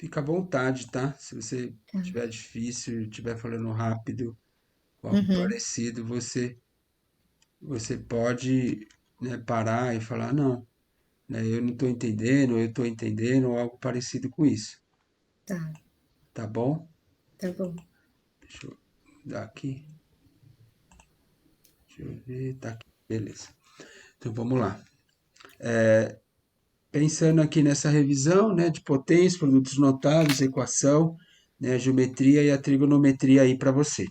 Fica à vontade, tá? Se você Tá. tiver difícil, estiver falando rápido, ou algo Uhum. parecido, você pode, né, parar e falar, não, né, eu não estou entendendo, ou eu estou entendendo, ou algo parecido com isso, Tá, tá bom? tá bom. Deixa eu dar aqui, deixa eu ver, tá aqui, beleza. Então vamos lá. Pensando aqui nessa revisão, né, de potência, produtos notáveis, equação, né, a geometria e a trigonometria aí para você.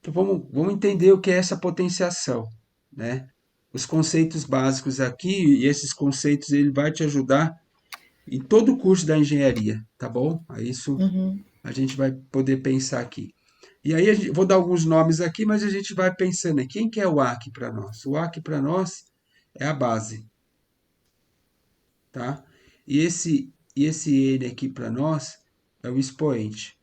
Então vamos entender o que é essa potenciação, né? Os conceitos básicos aqui, e esses conceitos ele vai te ajudar em todo o curso da engenharia, tá bom? Aí isso Uhum. a gente vai poder pensar aqui. E aí vou dar alguns nomes aqui, mas a gente vai pensando aqui. Quem que é o AQ para nós? O AQ para nós é a base, tá? E esse N aqui para nós é o expoente,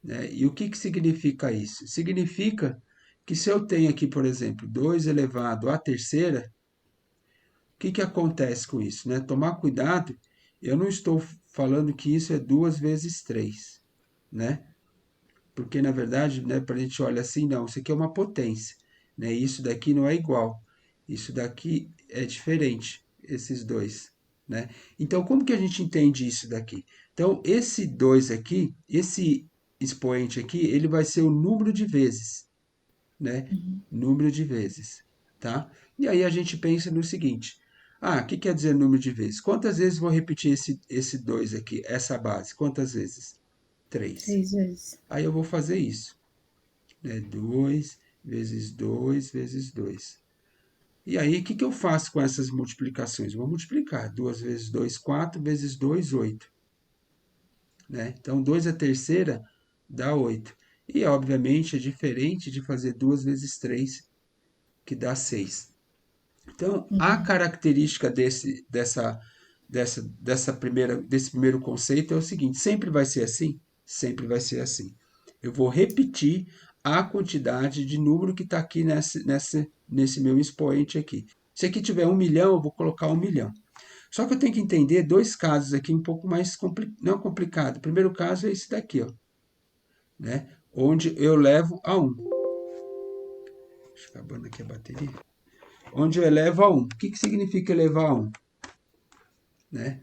né? E o que que significa isso? Significa que se eu tenho aqui, por exemplo, 2 elevado à terceira, o que que acontece com isso, né? Tomar cuidado, eu não estou falando que isso é 2 vezes 3, né? Porque, na verdade, né, para a gente olhar assim, não, isso aqui é uma potência, né? Isso daqui não é igual. Isso daqui é diferente, esses dois, né? Então, como que a gente entende isso daqui? Então, esse 2 aqui, esse expoente aqui, ele vai ser o número de vezes, né? Número de vezes, tá? E aí a gente pensa no seguinte: ah, o que quer dizer número de vezes? Quantas vezes vou repetir esse 2 aqui, essa base? Quantas vezes? 3. 3 vezes. Aí eu vou fazer isso, né? 2 vezes 2 vezes 2. E aí, o que que eu faço com essas multiplicações? Vou multiplicar. 2 vezes 2, 4 vezes 2, 8, né? Então, 2 a terceira dá 8. E, obviamente, é diferente de fazer 2 vezes 3, que dá 6. Então, a Uhum. característica desse primeiro conceito é o seguinte: sempre vai ser assim? Sempre vai ser assim. Eu vou repetir a quantidade de número que está aqui nesse meu expoente aqui. Se aqui tiver 1 milhão, eu vou colocar 1 milhão. Só que eu tenho que entender dois casos aqui um pouco mais não complicado. O primeiro caso é esse daqui, ó, né? Onde eu levo a 1. Acabando aqui a bateria. Onde eu elevo a 1. O que que significa elevar a 1? Né?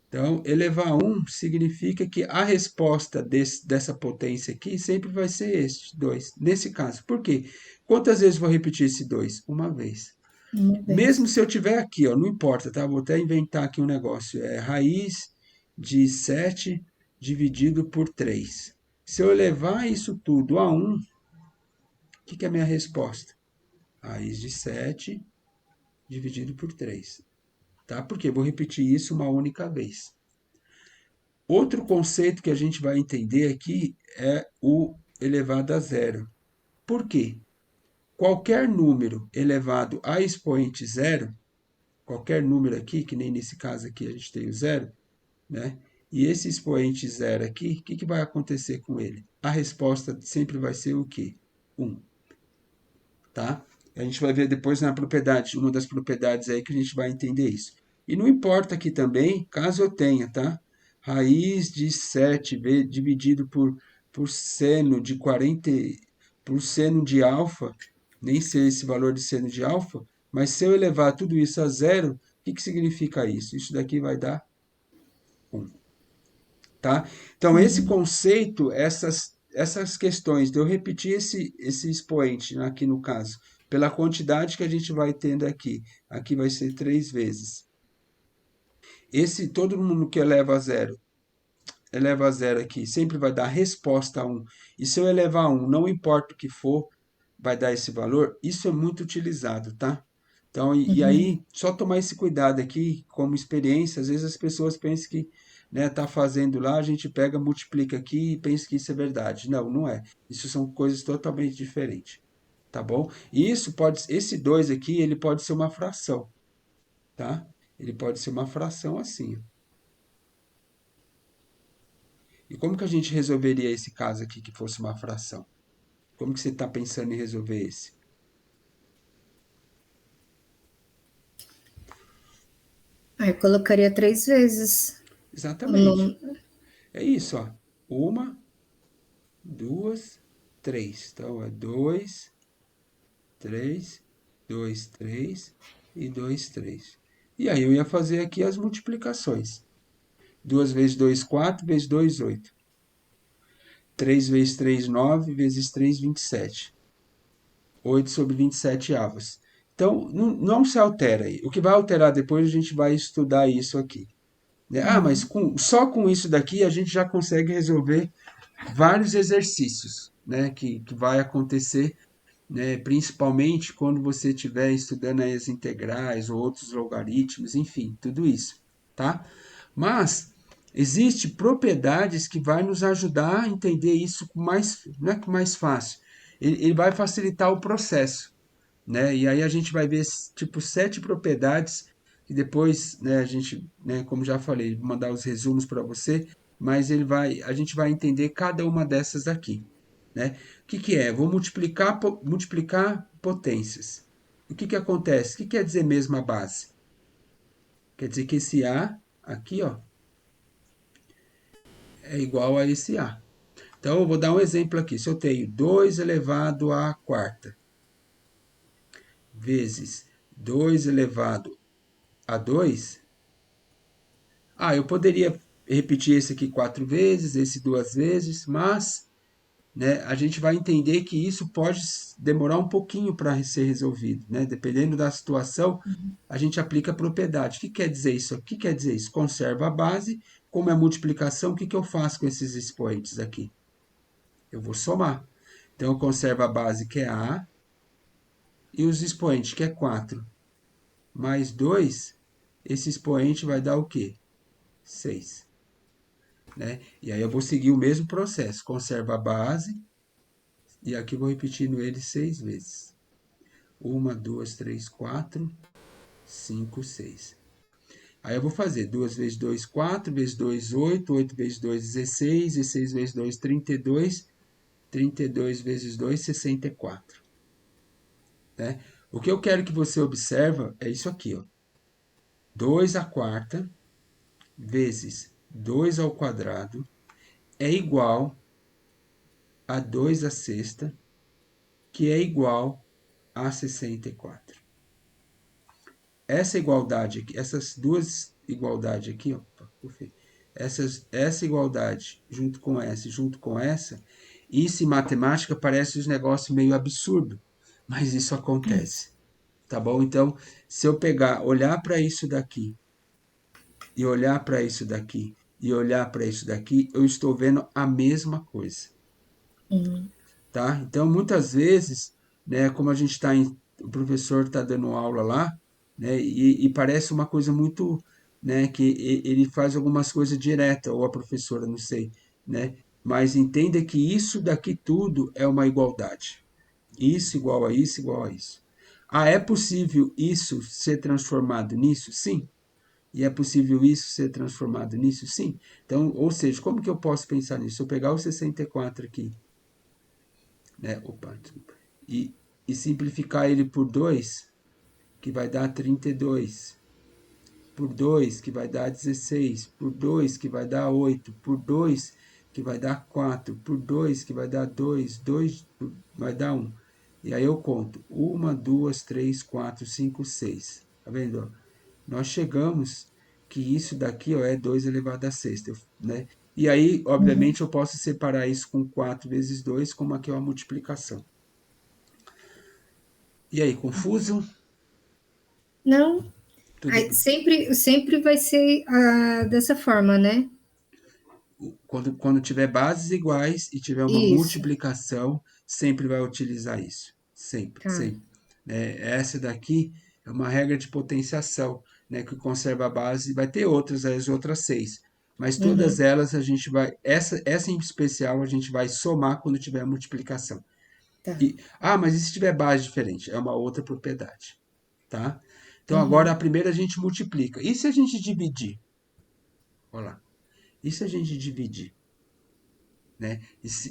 Então, elevar a 1 significa que a resposta dessa potência aqui sempre vai ser este, 2. Nesse caso. Por quê? Quantas vezes vou repetir esse 2? Uma vez. Uma Mesmo vez. se eu tiver aqui, ó, não importa, tá? Vou até inventar aqui um negócio. É raiz de 7 dividido por 3. Se eu elevar isso tudo a 1, o que é a minha resposta? Raiz de 7 dividido por 3. Tá? Porque eu vou repetir isso uma única vez. Outro conceito que a gente vai entender aqui é o elevado a zero. Por quê? Qualquer número elevado a expoente zero, qualquer número aqui, que nem nesse caso aqui a gente tem o zero, né? E esse expoente zero aqui, o que vai acontecer com ele? A resposta sempre vai ser o quê? 1, tá? A gente vai ver depois na propriedade, uma das propriedades aí que a gente vai entender isso. E não importa aqui também, caso eu tenha, tá? Raiz de 7 dividido por seno de 40, por seno de alfa, nem sei esse valor de seno de alfa, mas se eu elevar tudo isso a zero, o que significa isso? Isso daqui vai dar 1, tá? Então, esse Uhum. conceito, essas questões de eu repetir esse expoente, né, aqui no caso, pela quantidade que a gente vai tendo aqui vai ser 3 vezes. Todo mundo que eleva a zero aqui, sempre vai dar resposta a 1. E se eu elevar a 1, não importa o que for, vai dar esse valor. Isso é muito utilizado, tá? Então, e Uhum. aí, só tomar esse cuidado aqui, como experiência, às vezes as pessoas pensam que, né, tá fazendo lá, a gente pega, multiplica aqui e pensa que isso é verdade. Não, não é. Isso são coisas totalmente diferentes, tá bom? E esse 2 aqui, ele pode ser uma fração, tá? Ele pode ser uma fração assim. E como que a gente resolveria esse caso aqui que fosse uma fração? Como que você está pensando em resolver esse? Aí eu colocaria 3 vezes o Exatamente. número. É isso, ó. Uma, duas, três. Então é dois, três, dois, três e dois, três. E aí eu ia fazer aqui as multiplicações. 2 vezes 2, 4, vezes 2, 8. 3 vezes 3, 9, vezes 3, 27. 8 sobre 27 avos. Então, não se altera aí. O que vai alterar depois, a gente vai estudar isso aqui. Né? Ah, mas só com isso daqui a gente já consegue resolver vários exercícios, né, que vai acontecer, né, principalmente quando você estiver estudando aí as integrais ou outros logaritmos, enfim, tudo isso, tá? Mas existe propriedades que vai nos ajudar a entender isso com mais, não é com mais fácil. Ele vai facilitar o processo, né? E aí a gente vai ver tipo 7 propriedades que depois, né, a gente, né, como já falei, vou mandar os resumos para você, mas a gente vai entender cada uma dessas aqui, né? O que que é? Vou multiplicar potências. O que que acontece? O que quer dizer mesmo a base? Quer dizer que esse A aqui, ó, é igual a esse A. Então, eu vou dar um exemplo aqui. Se eu tenho 2 elevado à quarta vezes 2 elevado a 2. Eu poderia repetir esse aqui 4 vezes, esse 2 vezes, mas, né, a gente vai entender que isso pode demorar um pouquinho para ser resolvido, né? Dependendo da situação, a gente aplica a propriedade. O que quer dizer isso? O que quer dizer isso? Conserva a base, como é multiplicação, o que que eu faço com esses expoentes aqui? Eu vou somar. Então, eu conservo a base, que é A, e os expoentes, que é 4 mais 2. Esse expoente vai dar o quê? 6. Né? E aí eu vou seguir o mesmo processo. Conserva a base e aqui vou repetindo ele 6 vezes. Uma, duas, três, quatro, cinco, seis. Aí eu vou fazer 2 vezes 2, 4, vezes 2, 8, 8 vezes 2, 16, 16 vezes 2, 32, 32 vezes 2, 64. Né? O que eu quero que você observe é isso aqui, ó. 2 à quarta vezes 2 ao quadrado é igual a 2 à sexta, que é igual a 64. Essa igualdade aqui, essas duas igualdades aqui, ó, essa igualdade junto com essa, isso em matemática parece um negócio meio absurdo, mas isso acontece, tá bom? Então, se eu pegar, olhar para isso daqui, e olhar para isso daqui, e olhar para isso daqui, eu estou vendo a mesma coisa. Tá? Então, muitas vezes, né, como a gente está o professor está dando aula lá, né, e parece uma coisa muito, né, que ele faz algumas coisas direta, ou a professora, não sei, né, mas entenda que isso daqui tudo é uma igualdade. Isso igual a isso, igual a isso. É possível isso ser transformado nisso? Sim. E é possível isso ser transformado nisso? Sim. Então, ou seja, como que eu posso pensar nisso? Se eu pegar o 64 aqui, né? Opa, desculpa. E, e simplificar ele por 2, que vai dar 32. Por 2, que vai dar 16. Por 2, que vai dar 8. Por 2, que vai dar 4. Por 2, que vai dar 2. 2 vai dar 1. E aí eu conto. 1, 2, 3, 4, 5, 6. Tá vendo? Nós chegamos que isso daqui, ó, é 2 elevado a sexta, né? E aí, obviamente, eu posso separar isso com 4 vezes 2, como aqui é uma multiplicação. E aí, confuso? Não, Tudo aí bem. sempre vai ser dessa forma, né? Quando tiver bases iguais e tiver uma Isso, multiplicação, sempre vai utilizar isso. Sempre, tá. sempre. Essa daqui é uma regra de potenciação, né, que conserva a base. Vai ter outras, as outras 6. Mas todas Uhum, elas a gente vai. Essa em especial a gente vai somar quando tiver a multiplicação. tá. Mas e se tiver base diferente? É uma outra propriedade. Tá? Então agora a Uhum, primeira a gente multiplica. E se a gente dividir? Olha lá. E se a gente dividir? Né?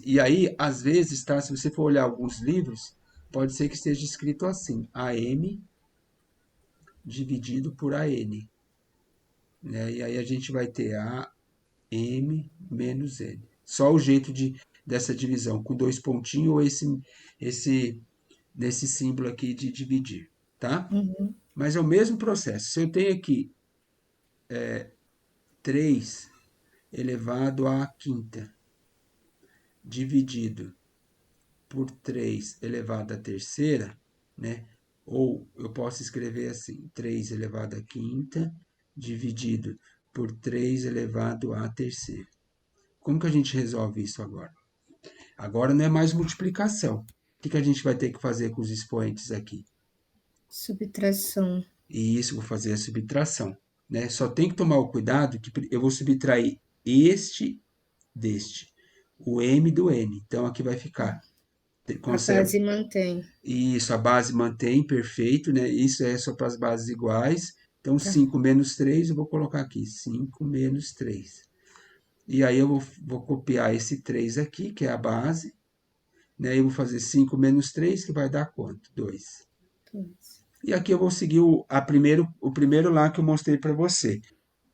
E aí, às vezes, tá? Se você for olhar alguns livros, pode ser que esteja escrito assim: AM dividido por AN. né? E aí a gente vai ter A M menos N. Só o jeito dessa divisão, com dois pontinhos ou esse desse símbolo aqui de dividir, tá? Uhum. Mas é o mesmo processo. Se eu tenho aqui 3 elevado à quinta dividido por 3 elevado à terceira, né? Ou eu posso escrever assim, 3 elevado à quinta dividido por 3 elevado à terceira. Como que a gente resolve isso agora? Agora não é mais multiplicação. O que a gente vai ter que fazer com os expoentes aqui? Subtração. E isso, vou fazer a subtração. Né? Só tem que tomar o cuidado que eu vou subtrair este deste, o m do n. Então aqui vai ficar, A conserva. base mantém. Isso, a base mantém, perfeito, né? Isso é só para as bases iguais. Então, Tá. 5 menos 3 eu vou colocar aqui, 5 menos 3. E aí eu vou copiar esse 3 aqui, que é a base, né? Eu vou fazer 5 menos 3 que vai dar quanto? 2. Dois. E aqui eu vou seguir o primeiro lá que eu mostrei para você.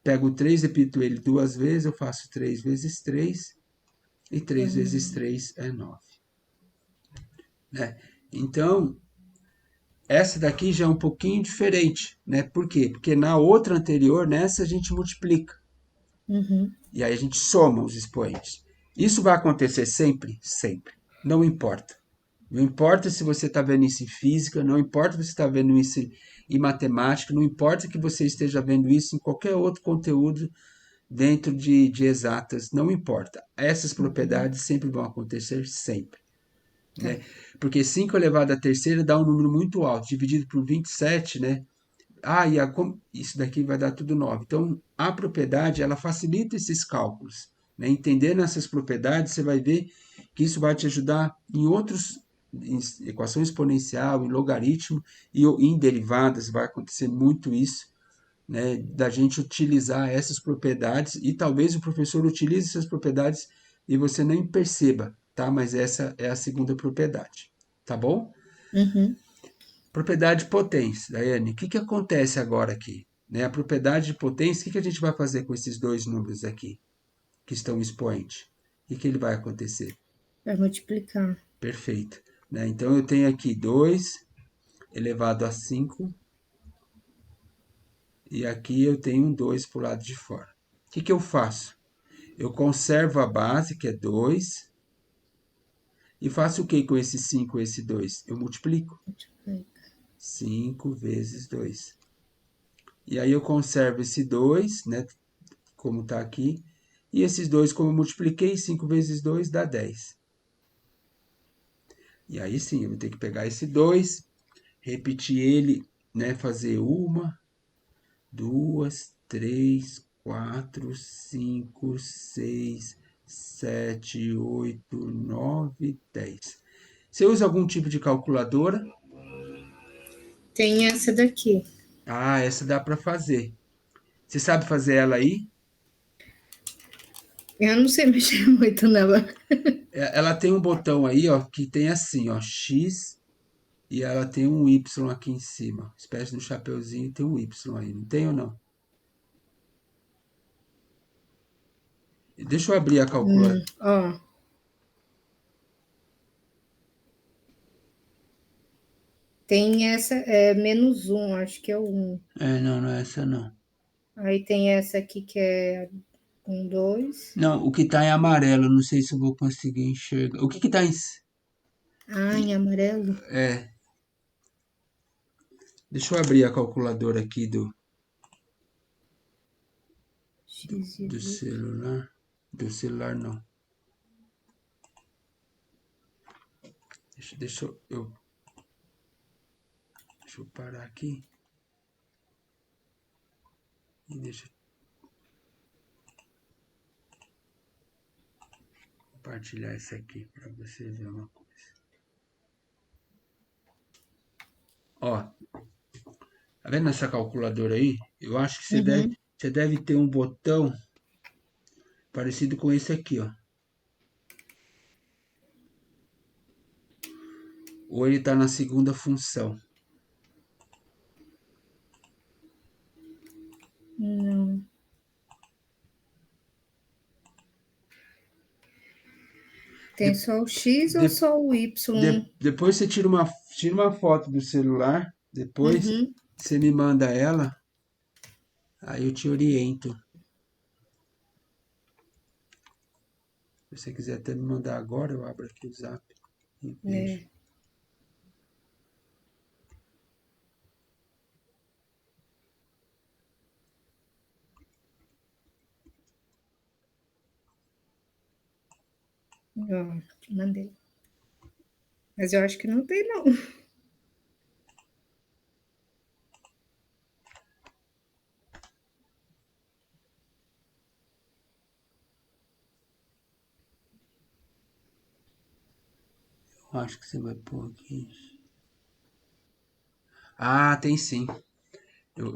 Pego o 3, repito ele duas vezes, eu faço 3 vezes 3, e 3 vezes 3 é 9. Né? Então, essa daqui já é um pouquinho diferente, né? Por quê? Porque na outra anterior, nessa a gente multiplica. Uhum. E aí a gente soma os expoentes. Isso vai acontecer sempre? Sempre. Não importa. Não importa se você está vendo isso em física, não importa se você está vendo isso em matemática, não importa que você esteja vendo isso em qualquer outro conteúdo dentro de exatas, não importa. Essas Uhum. propriedades sempre vão acontecer, sempre. Tá. Né? Porque 5 elevado à terceira dá um número muito alto, dividido por 27, né? Isso daqui vai dar tudo 9. Então, a propriedade, ela facilita esses cálculos. Né? Entendendo essas propriedades, você vai ver que isso vai te ajudar em outros, em equação exponencial, em logaritmo e em derivadas, vai acontecer muito isso, né? Da gente utilizar essas propriedades e talvez o professor utilize essas propriedades e você nem perceba, tá? Mas essa é a segunda propriedade, tá bom? Uhum. Propriedade de potência, Daiane, o que acontece agora aqui? Né? A propriedade de potência, o que a gente vai fazer com esses dois números aqui, que estão em expoente? O que ele vai acontecer? Vai multiplicar. Perfeito. Né? Então, eu tenho aqui 2 elevado a 5, e aqui eu tenho um 2 para o lado de fora. O que eu faço? Eu conservo a base, que é 2, e faço o que com esse 5 e esse 2? Eu multiplico. Multiplica. 5 vezes 2. E aí eu conservo esse 2, né, como está aqui. E esses dois, como eu multipliquei, 5 vezes 2 dá 10. E aí sim, eu vou ter que pegar esse 2, repetir ele, né, fazer uma, duas, três, quatro, cinco, seis, sete, oito, nove, 10. Você usa algum tipo de calculadora? Tem essa daqui. Ah, essa dá para fazer. Você sabe fazer ela aí? Eu não sei mexer muito nela. Ela tem um botão aí, ó, que tem assim, ó, X e ela tem um Y aqui em cima. Espécie de um chapeuzinho tem um Y aí, não tem ou não? Deixa eu abrir a calculadora. Ó, tem essa, é menos um, acho que é o um. É, não, não é essa não. Aí tem essa aqui que é um dois. Não, o que tá em amarelo, não sei se eu vou conseguir enxergar. O que que tá em... Ah, em amarelo. É, deixa eu abrir a calculadora aqui X e do Y. celular. Do celular não. Deixa eu parar aqui e deixa eu compartilhar isso aqui para você ver uma coisa. Ó, tá vendo essa calculadora aí? Eu acho que Uhum. você deve ter um botão parecido com esse aqui, ó. Ou ele está na segunda função. Não. Tem só o X ou De- só o Y? depois você tira uma foto do celular, depois Uhum. você me manda ela, aí eu te oriento. Se você quiser até me mandar agora, eu abro aqui o Zap e vejo. É. Ó, mandei. Mas eu acho que não tem, não. Eu acho que você vai pôr aqui. Ah, tem sim.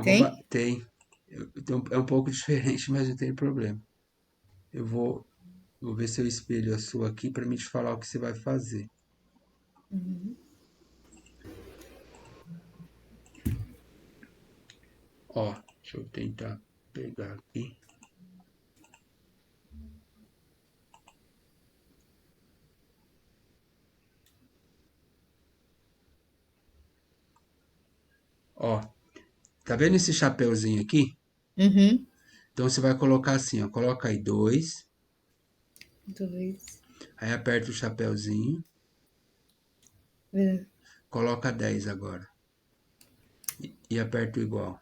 Tem? Tem. É um pouco diferente, mas não tem problema. Eu vou ver se eu espelho a sua aqui para me te falar o que você vai fazer. Ó, deixa eu tentar pegar aqui. Ó, tá vendo esse chapeuzinho aqui? Uhum. Então você vai colocar assim, ó, coloca aí 2, Dois. aí aperta o chapeuzinho, É. coloca 10 agora e aperta o igual.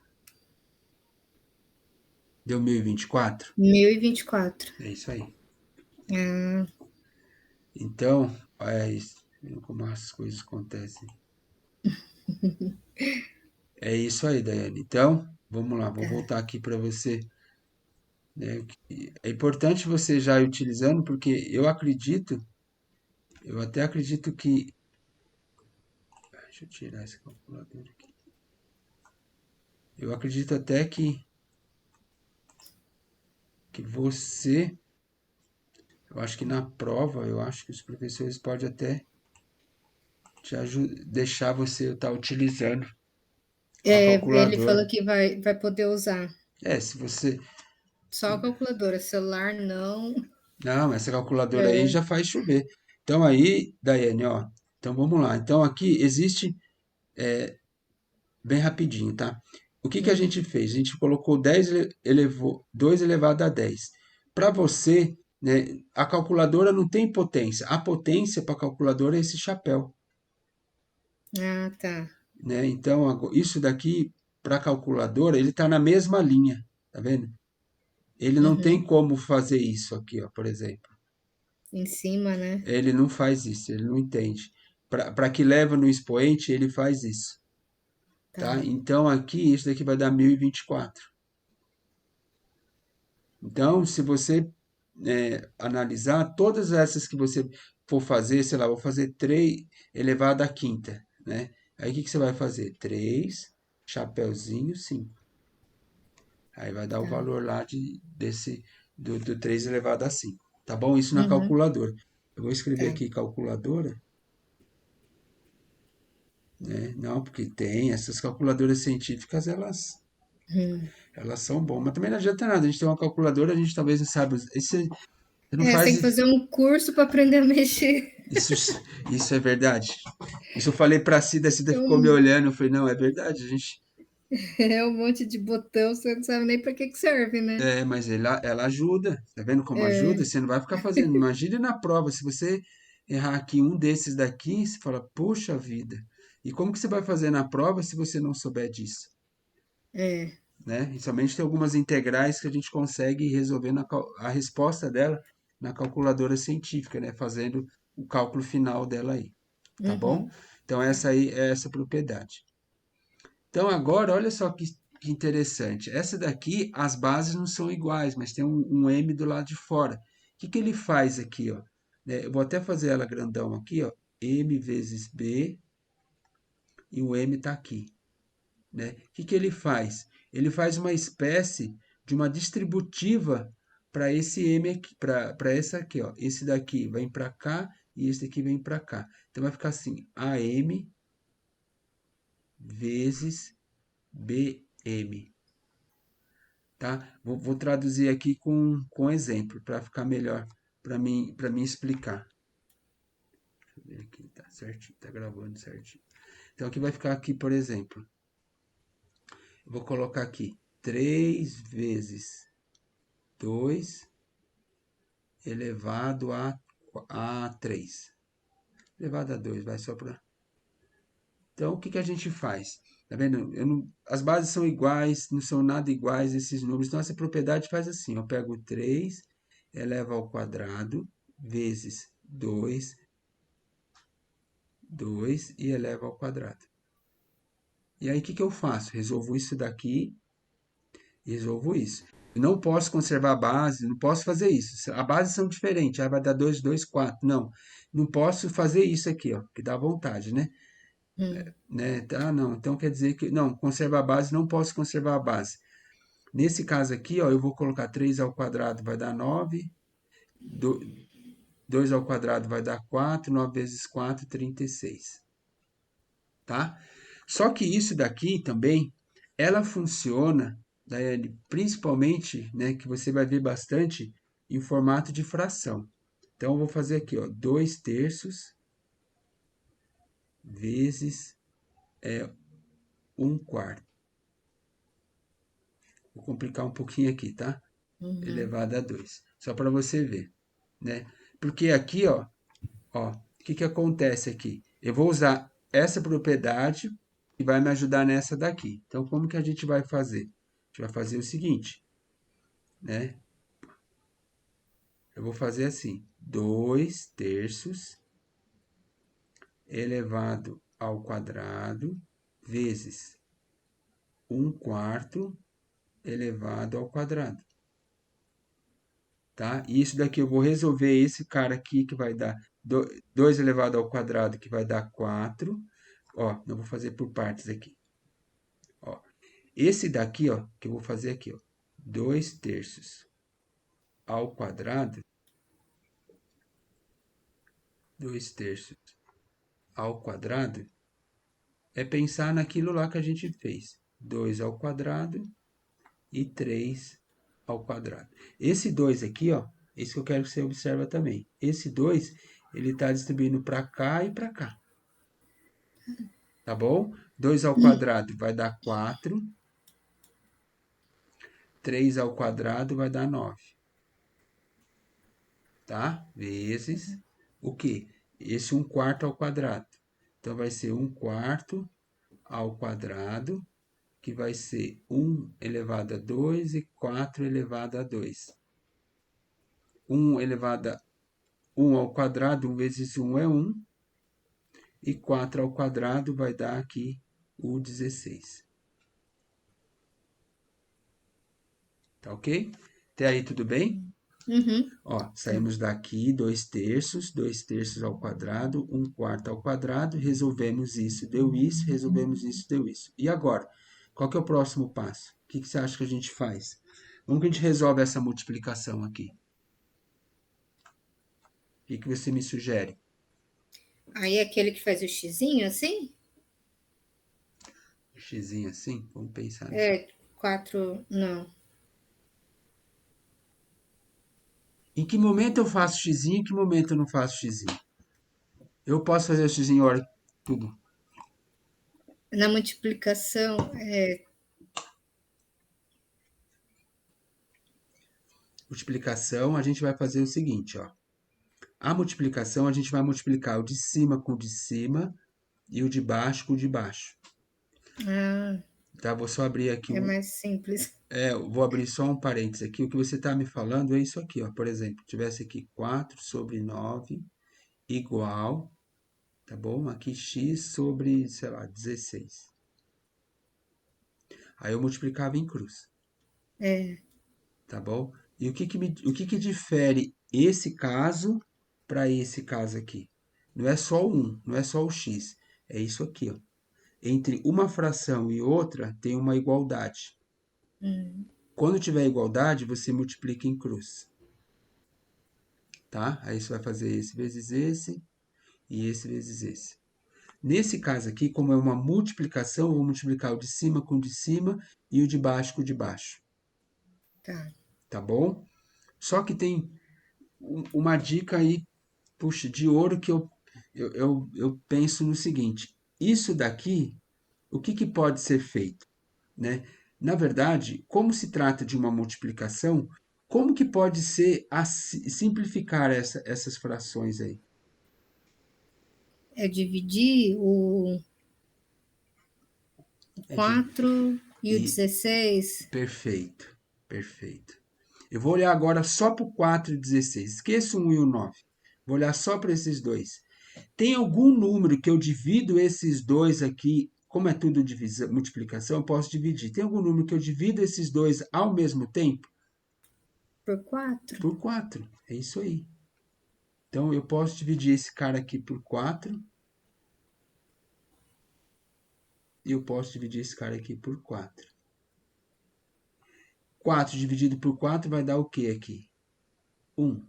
Deu 1024. 1024. É isso aí. Ah, Então, é isso. Viu como as coisas acontecem. É isso aí, Daiane. Então, vamos lá, vou tá. voltar aqui para você, né? É importante você já ir utilizando, porque eu até acredito que. Deixa eu tirar esse calculador aqui. Eu acredito até que você. Eu acho que na prova, eu acho que os professores podem até deixar você estar utilizando a É, ele calculadora. falou que vai poder usar É, se você. só a calculadora, celular não. Não, essa calculadora aí É. já faz chover. Então aí, Daiane, ó. Então vamos lá. Então aqui existe bem rapidinho, tá? O que que a Hum. gente fez? A gente colocou 10 elevou 2 elevado a 10. Para você, né, a calculadora não tem potência. A potência para a calculadora é esse chapéu, Ah, tá. né? Então, isso daqui para a calculadora, ele está na mesma linha, tá vendo? Ele não tem Uhum. como fazer isso aqui, ó, por exemplo. Em cima, né? Ele não faz isso, ele não entende. Para que leva no expoente, ele faz isso, Tá. tá? Então aqui, isso daqui vai dar 1024. Então, se você analisar todas essas que você for fazer, sei lá, vou fazer 3 elevado à quinta, né? Aí o que que você vai fazer? 3 chapeuzinho, 5. Aí vai dar o Tá. valor lá do 3 elevado a 5. Tá bom? Isso na Uhum. calculadora. Eu vou escrever Tá. aqui calculadora, né? Não, porque tem essas calculadoras científicas, Hum. elas são boas, mas também não adianta nada. A gente tem uma calculadora, a gente talvez não sabe. Você não É, você tem que faz fazer um curso para aprender a mexer. isso, isso é verdade. Isso eu falei pra Cida, a Cida É ficou me um, olhando. Eu falei, não, é verdade, a gente. é um monte de botão, você não sabe nem para que serve, né? É, mas ela ajuda. Tá vendo como ajuda? Você não vai ficar fazendo. Imagine na prova, se você errar aqui um desses daqui, você fala, poxa vida. E como que você vai fazer na prova se você não souber disso? É. Né? E somente tem algumas integrais que a gente consegue resolver a resposta dela na calculadora científica, né? Fazendo o cálculo final dela aí, tá bom? Uhum. Então Tá. essa aí é essa propriedade. Então agora, olha só que interessante. Essa daqui, as bases não são iguais, mas tem um M do lado de fora. O que que ele faz aqui, ó? Né, eu vou até fazer ela grandão aqui, ó. M vezes B e o M está aqui, né? O que que ele faz? Ele faz uma espécie de uma distributiva para esse M aqui, para essa aqui, ó. Esse daqui vem para cá e esse daqui vem para cá. Então vai ficar assim, AM vezes BM, tá? Vou traduzir aqui com exemplo para ficar melhor para mim explicar. Deixa eu ver aqui, tá certinho, tá gravando certinho. Então, aqui vai ficar aqui, por exemplo, eu vou colocar aqui 3 vezes 2 elevado a 3. Elevado a 2 vai só para... Então, o que que a gente faz? Tá vendo? As bases são iguais, não são nada iguais esses números. Então, essa propriedade faz assim. Eu pego 3 eleva ao quadrado, vezes 2 e eleva ao quadrado. E aí, o que que eu faço? Resolvo isso daqui e resolvo isso. Eu não posso conservar a base, não posso fazer isso. A base são diferentes. Aí vai dar 2, 2, 4. Não, não posso fazer isso aqui, ó, que dá vontade, né? Hum, Tá, não. Então quer dizer que, não, conservar a base, não posso conservar a base. Nesse caso aqui, ó, eu vou colocar 3 ao quadrado vai dar 9, 2 ao quadrado vai dar 4, 9 vezes 4, 36, tá? Só que isso daqui também, ela funciona, Daiane, principalmente, né, que você vai ver bastante em formato de fração. Então, eu vou fazer aqui, ó, 2 terços vezes 1 quarto. Vou complicar um pouquinho aqui, tá? uhum, Elevado a 2. Só para você ver, né? Porque aqui, o que que acontece aqui? Eu vou usar essa propriedade e vai me ajudar nessa daqui. Então, como que a gente vai fazer? A gente vai fazer o seguinte, né? Eu vou fazer assim, 2 terços elevado ao quadrado vezes 1 quarto elevado ao quadrado, tá? E isso daqui eu vou resolver esse cara aqui que vai dar 2 elevado ao quadrado, que vai dar 4. Ó, eu vou fazer por partes aqui. Ó, esse daqui, ó, que eu vou fazer aqui, ó, 2 terços ao quadrado, 2 terços ao quadrado, é pensar naquilo lá que a gente fez. 2 ao quadrado e 3 ao quadrado. Esse 2 aqui, ó, esse que eu quero que você observe também. Esse 2 ele está distribuindo para cá e para cá. Tá bom? 2 ao quadrado vai dar 4. 3 ao quadrado vai dar 9. Tá? Vezes o quê? Esse 1 quarto ao quadrado. Então, vai ser 1 quarto ao quadrado, que vai ser 1 elevado a 2 e 4 elevado a 2. 1 elevado a 1 ao quadrado, 1 vezes 1 é 1, e 4 ao quadrado vai dar aqui o 16. Tá ok? Até aí tudo bem? uhum, Ó, tá. saímos daqui 2 terços ao quadrado, 1 quarto ao quadrado, resolvemos isso, deu isso, resolvemos isso, deu isso. E agora? Qual que é o próximo passo? O que que você acha que a gente faz? Como que a gente resolve essa multiplicação aqui? O que que você me sugere? Aí aquele que faz o xizinho assim? Xizinho assim? Vamos pensar nisso aqui. É, 4, não. Em que momento eu faço xizinho e em que momento eu não faço xizinho? Eu posso fazer o xizinho hora tudo. Na multiplicação, Multiplicação, a gente vai fazer o seguinte, ó. A multiplicação, a gente vai multiplicar o de cima com o de cima e o de baixo com o de baixo. ah, Tá? Vou só abrir aqui é mais simples. vou abrir só um parênteses aqui. O que você está me falando é isso aqui, ó. Por exemplo, tivesse aqui 4 sobre 9 igual, tá bom? Aqui x sobre, sei lá, 16. Aí eu multiplicava em cruz, É, tá bom? E o que que difere esse caso para esse caso aqui? Não é só o 1, não é só o x. É isso aqui, ó. Entre uma fração e outra tem uma igualdade. Quando tiver igualdade, você multiplica em cruz, tá? Aí você vai fazer esse vezes esse e esse vezes esse. Nesse caso aqui, como é uma multiplicação, eu vou multiplicar o de cima com o de cima e o de baixo com o de baixo, tá. tá bom? Só que tem uma dica aí, puxa, de ouro eu penso no seguinte: isso daqui, o que, que pode ser feito, né? Na verdade, como se trata de uma multiplicação, como que pode ser simplificar essas frações aí? É dividir o É de, 4 e o e 16. perfeito, perfeito. Eu vou olhar agora só para o 4 e 16. Esqueça o 1 e o 9. Vou olhar só para esses dois. Tem algum número que eu divido esses dois aqui, como é tudo multiplicação, eu posso dividir. Tem algum número que eu divido esses dois ao mesmo tempo? Por 4? Por 4. É isso aí. Então, eu posso dividir esse cara aqui por 4 e eu posso dividir esse cara aqui por 4. 4 dividido por 4 vai dar o que aqui? 1.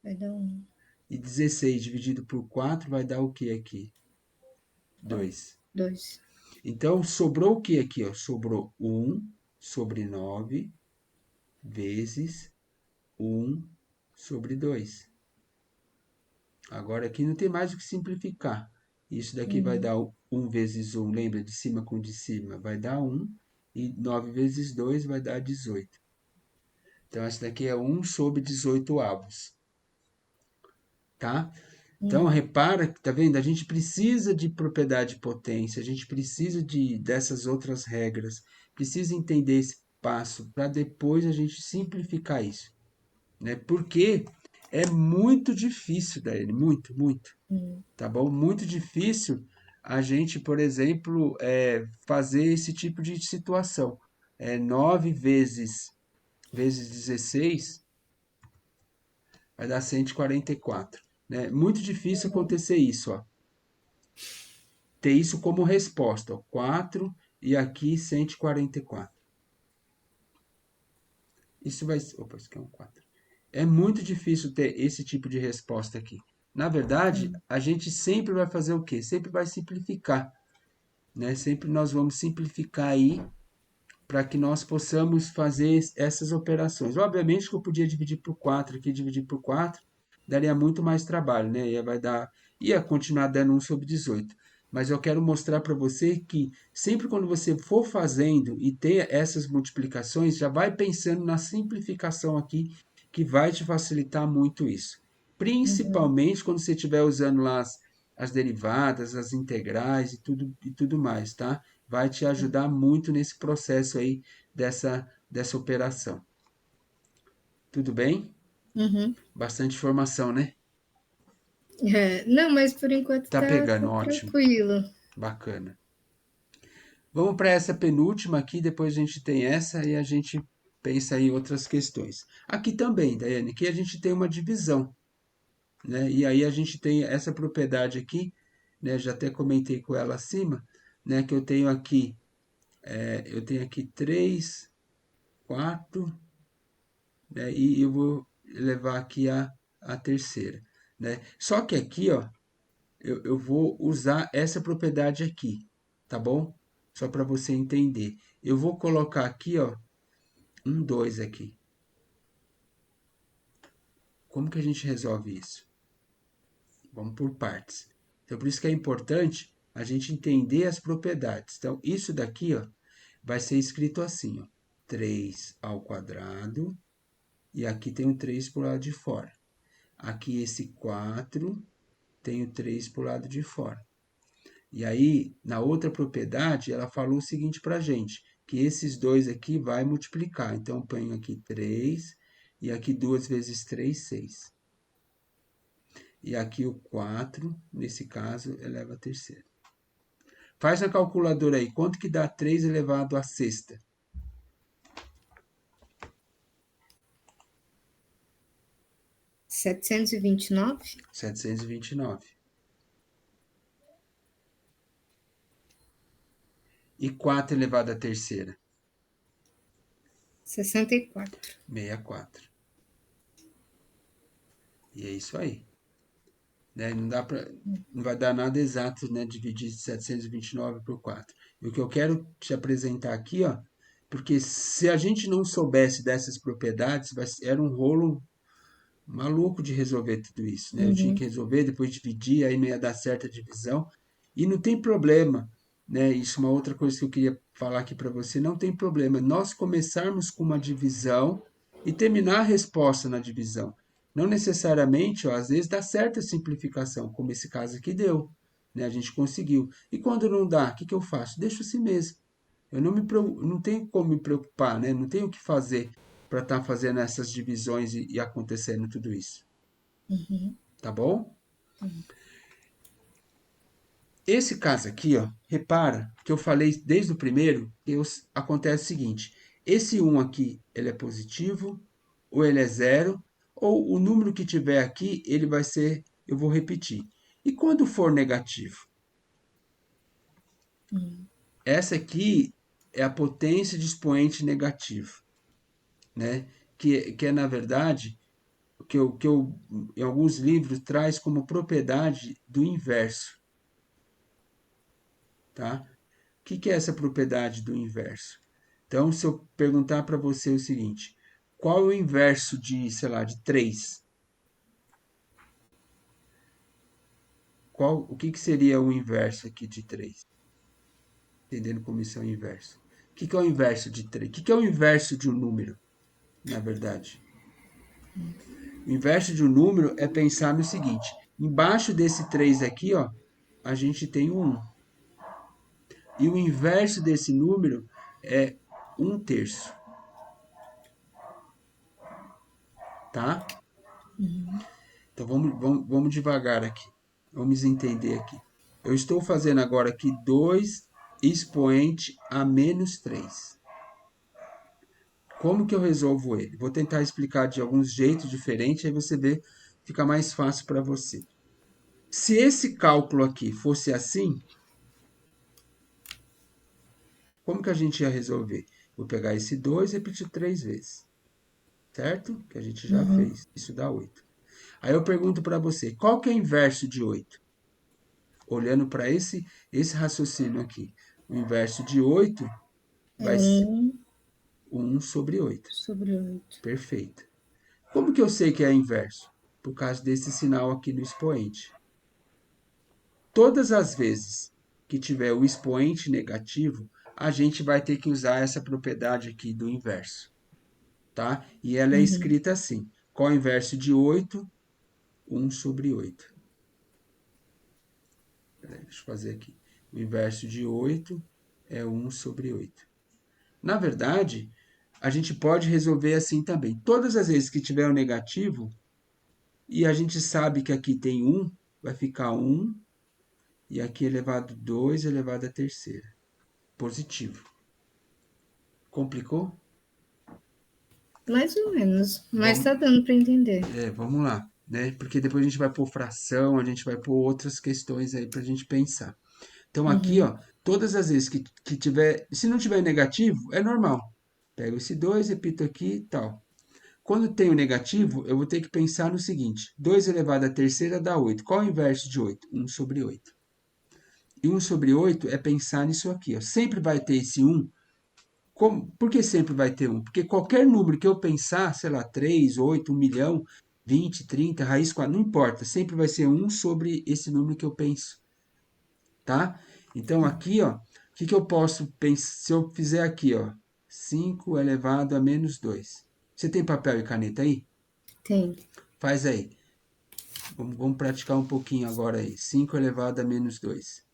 Vai dar um. E 16 dividido por 4 vai dar o que aqui? 2. 2. Então, sobrou o que aqui? Ó? Sobrou 1 sobre 9 vezes 1 sobre 2. Agora aqui não tem mais o que simplificar. Isso daqui vai Uhum. dar 1 vezes 1, lembra de cima com de cima? Vai dar 1. E 9 vezes 2 vai dar 18. Então, essa daqui é 1 sobre 18 avos. Tá? Então, Uhum. repara que, tá vendo? A gente precisa de propriedade de potência, a gente precisa dessas outras regras, precisa entender esse passo para depois a gente simplificar isso, né? Porque é muito difícil, Daiane, muito, muito, Uhum. tá bom? Muito difícil a gente, por exemplo, fazer esse tipo de situação. 9 vezes 16 vai dar 144, né? Muito difícil acontecer isso, ó. Ter isso como resposta, ó, 4 e aqui 144. Isso vai ser. Opa, isso aqui é um 4. É muito difícil ter esse tipo de resposta aqui. Na verdade, Uhum. a gente sempre vai fazer o quê? Sempre vai simplificar, né? Sempre nós vamos simplificar aí para que nós possamos fazer essas operações. Obviamente que eu podia dividir por 4 aqui, dividir por 4 daria muito mais trabalho, né? Ia continuar dando 1/18. Mas eu quero mostrar para você que sempre quando você for fazendo e ter essas multiplicações, já vai pensando na simplificação aqui, que vai te facilitar muito isso. Uhum. Principalmente quando você estiver usando lá as derivadas, as integrais e tudo mais, tá? Vai te ajudar muito nesse processo aí dessa operação. Tudo bem? Uhum. Bastante informação, né? É, não, mas por enquanto Tá tá pegando, ótimo, tranquilo. bacana. Vamos para essa penúltima aqui, depois a gente tem essa e a gente pensa em outras questões. Aqui também, Daiane, aqui a gente tem uma divisão, né? E aí a gente tem essa propriedade aqui, né? Já até comentei com ela acima, né? Que eu tenho aqui 3, 4, né? E eu vou levar aqui a terceira, né? Só que aqui, ó, eu vou usar essa propriedade aqui, tá bom? Só para você entender. Eu vou colocar aqui, ó, um 2 aqui. Como que a gente resolve isso? Vamos por partes. Então, por isso que é importante a gente entender as propriedades. Então, isso daqui, ó, vai ser escrito assim, ó, 3 ao quadrado, e aqui tem o 3 para o lado de fora. Aqui esse 4 tem o 3 para o lado de fora. E aí, na outra propriedade, ela falou o seguinte para a gente, que esses dois aqui vai multiplicar. Então, eu ponho aqui 3, e aqui 2 vezes 3, 6. E aqui o 4, nesse caso, eleva a terceira. Faz na calculadora aí, quanto que dá 3 elevado à sexta? 729? 729. E 4 elevado à terceira? 64. 64. E é isso aí. Né? Não vai dar nada exato, né? Dividir 729 por 4. E o que eu quero te apresentar aqui, ó, porque se a gente não soubesse dessas propriedades, era um rolo maluco de resolver tudo isso, né? Eu tinha Uhum. que resolver, depois dividir, aí não ia dar certa divisão. E não tem problema, né? Isso é uma outra coisa que eu queria falar aqui para você. Não tem problema nós começarmos com uma divisão e terminar a resposta na divisão. Não necessariamente, ó, às vezes dá certa simplificação, como esse caso aqui deu, né? A gente conseguiu. E quando não dá, o que que eu faço? Deixo assim mesmo. Não tenho como me preocupar, né? Não tenho o que fazer para estar fazendo essas divisões e acontecendo tudo isso, tá bom? Esse caso aqui, ó, repara que eu falei desde o primeiro, acontece o seguinte: esse um aqui, ele é positivo, ou ele é zero, ou o número que tiver aqui, ele vai ser, eu vou repetir. E quando for negativo? Essa aqui é a potência de expoente negativo, né? Que é, na verdade, que eu, em alguns livros, traz como propriedade do inverso, tá? O que é essa propriedade do inverso? Então, se eu perguntar para você o seguinte, qual é o inverso de, sei lá, de 3? O que seria o inverso aqui de 3? Entendendo como isso é o inverso. O que é o inverso de 3? O que é o inverso de um número, na verdade? O inverso de um número é pensar no seguinte, embaixo desse 3 aqui, ó, a gente tem o 1. E o inverso desse número é 1/3, tá? Então vamos devagar aqui. Vamos entender aqui. Eu estou fazendo agora aqui 2 expoente a menos 3. Como que eu resolvo ele? Vou tentar explicar de alguns jeitos diferentes, aí você vê, fica mais fácil para você. Se esse cálculo aqui fosse assim, como que a gente ia resolver? Vou pegar esse 2 e repetir 3 vezes, certo? Que a gente já Uhum. fez. Isso dá 8. Aí eu pergunto para você, qual que é o inverso de 8? Olhando para esse raciocínio aqui. O inverso de 8 É vai ser 1 1 sobre 8. sobre 8. Perfeito. Como que eu sei que é inverso? Por causa desse sinal aqui no expoente. Todas as vezes que tiver o expoente negativo, a gente vai ter que usar essa propriedade aqui do inverso, tá? E ela é Uhum. escrita assim: qual é o inverso de 8? 1 sobre 8. Deixa eu fazer aqui. O inverso de 8 é 1 sobre 8. Na verdade, a gente pode resolver assim também. Todas as vezes que tiver o negativo, e a gente sabe que aqui tem 1, vai ficar 1, e aqui elevado a 2 elevado à terceira. Positivo. Complicou? Mais ou menos, mas Vamos, tá dando para entender. vamos lá, né? Porque depois a gente vai pôr fração, a gente vai pôr outras questões aí para a gente pensar. Então aqui, Uhum. ó, todas as vezes que tiver, se não tiver negativo, é normal. Pego esse 2, repito aqui e tal. Quando tem o negativo, eu vou ter que pensar no seguinte: 2 elevado à terceira dá 8. Qual é o inverso de 8? 1 sobre 8. E 1 sobre 8 é pensar nisso aqui. Ó. Sempre vai ter esse 1. Por que sempre vai ter 1? Porque qualquer número que eu pensar, sei lá, 3, 8, 1 milhão, 20, 30, raiz quadrada, não importa. Sempre vai ser 1 sobre esse número que eu penso. Tá? Então aqui, ó, o que eu posso pensar? Se eu fizer aqui, ó, 5 elevado a menos 2. Você tem papel e caneta aí? Tem. Faz aí. Vamos praticar um pouquinho agora aí. 5 elevado a menos 2.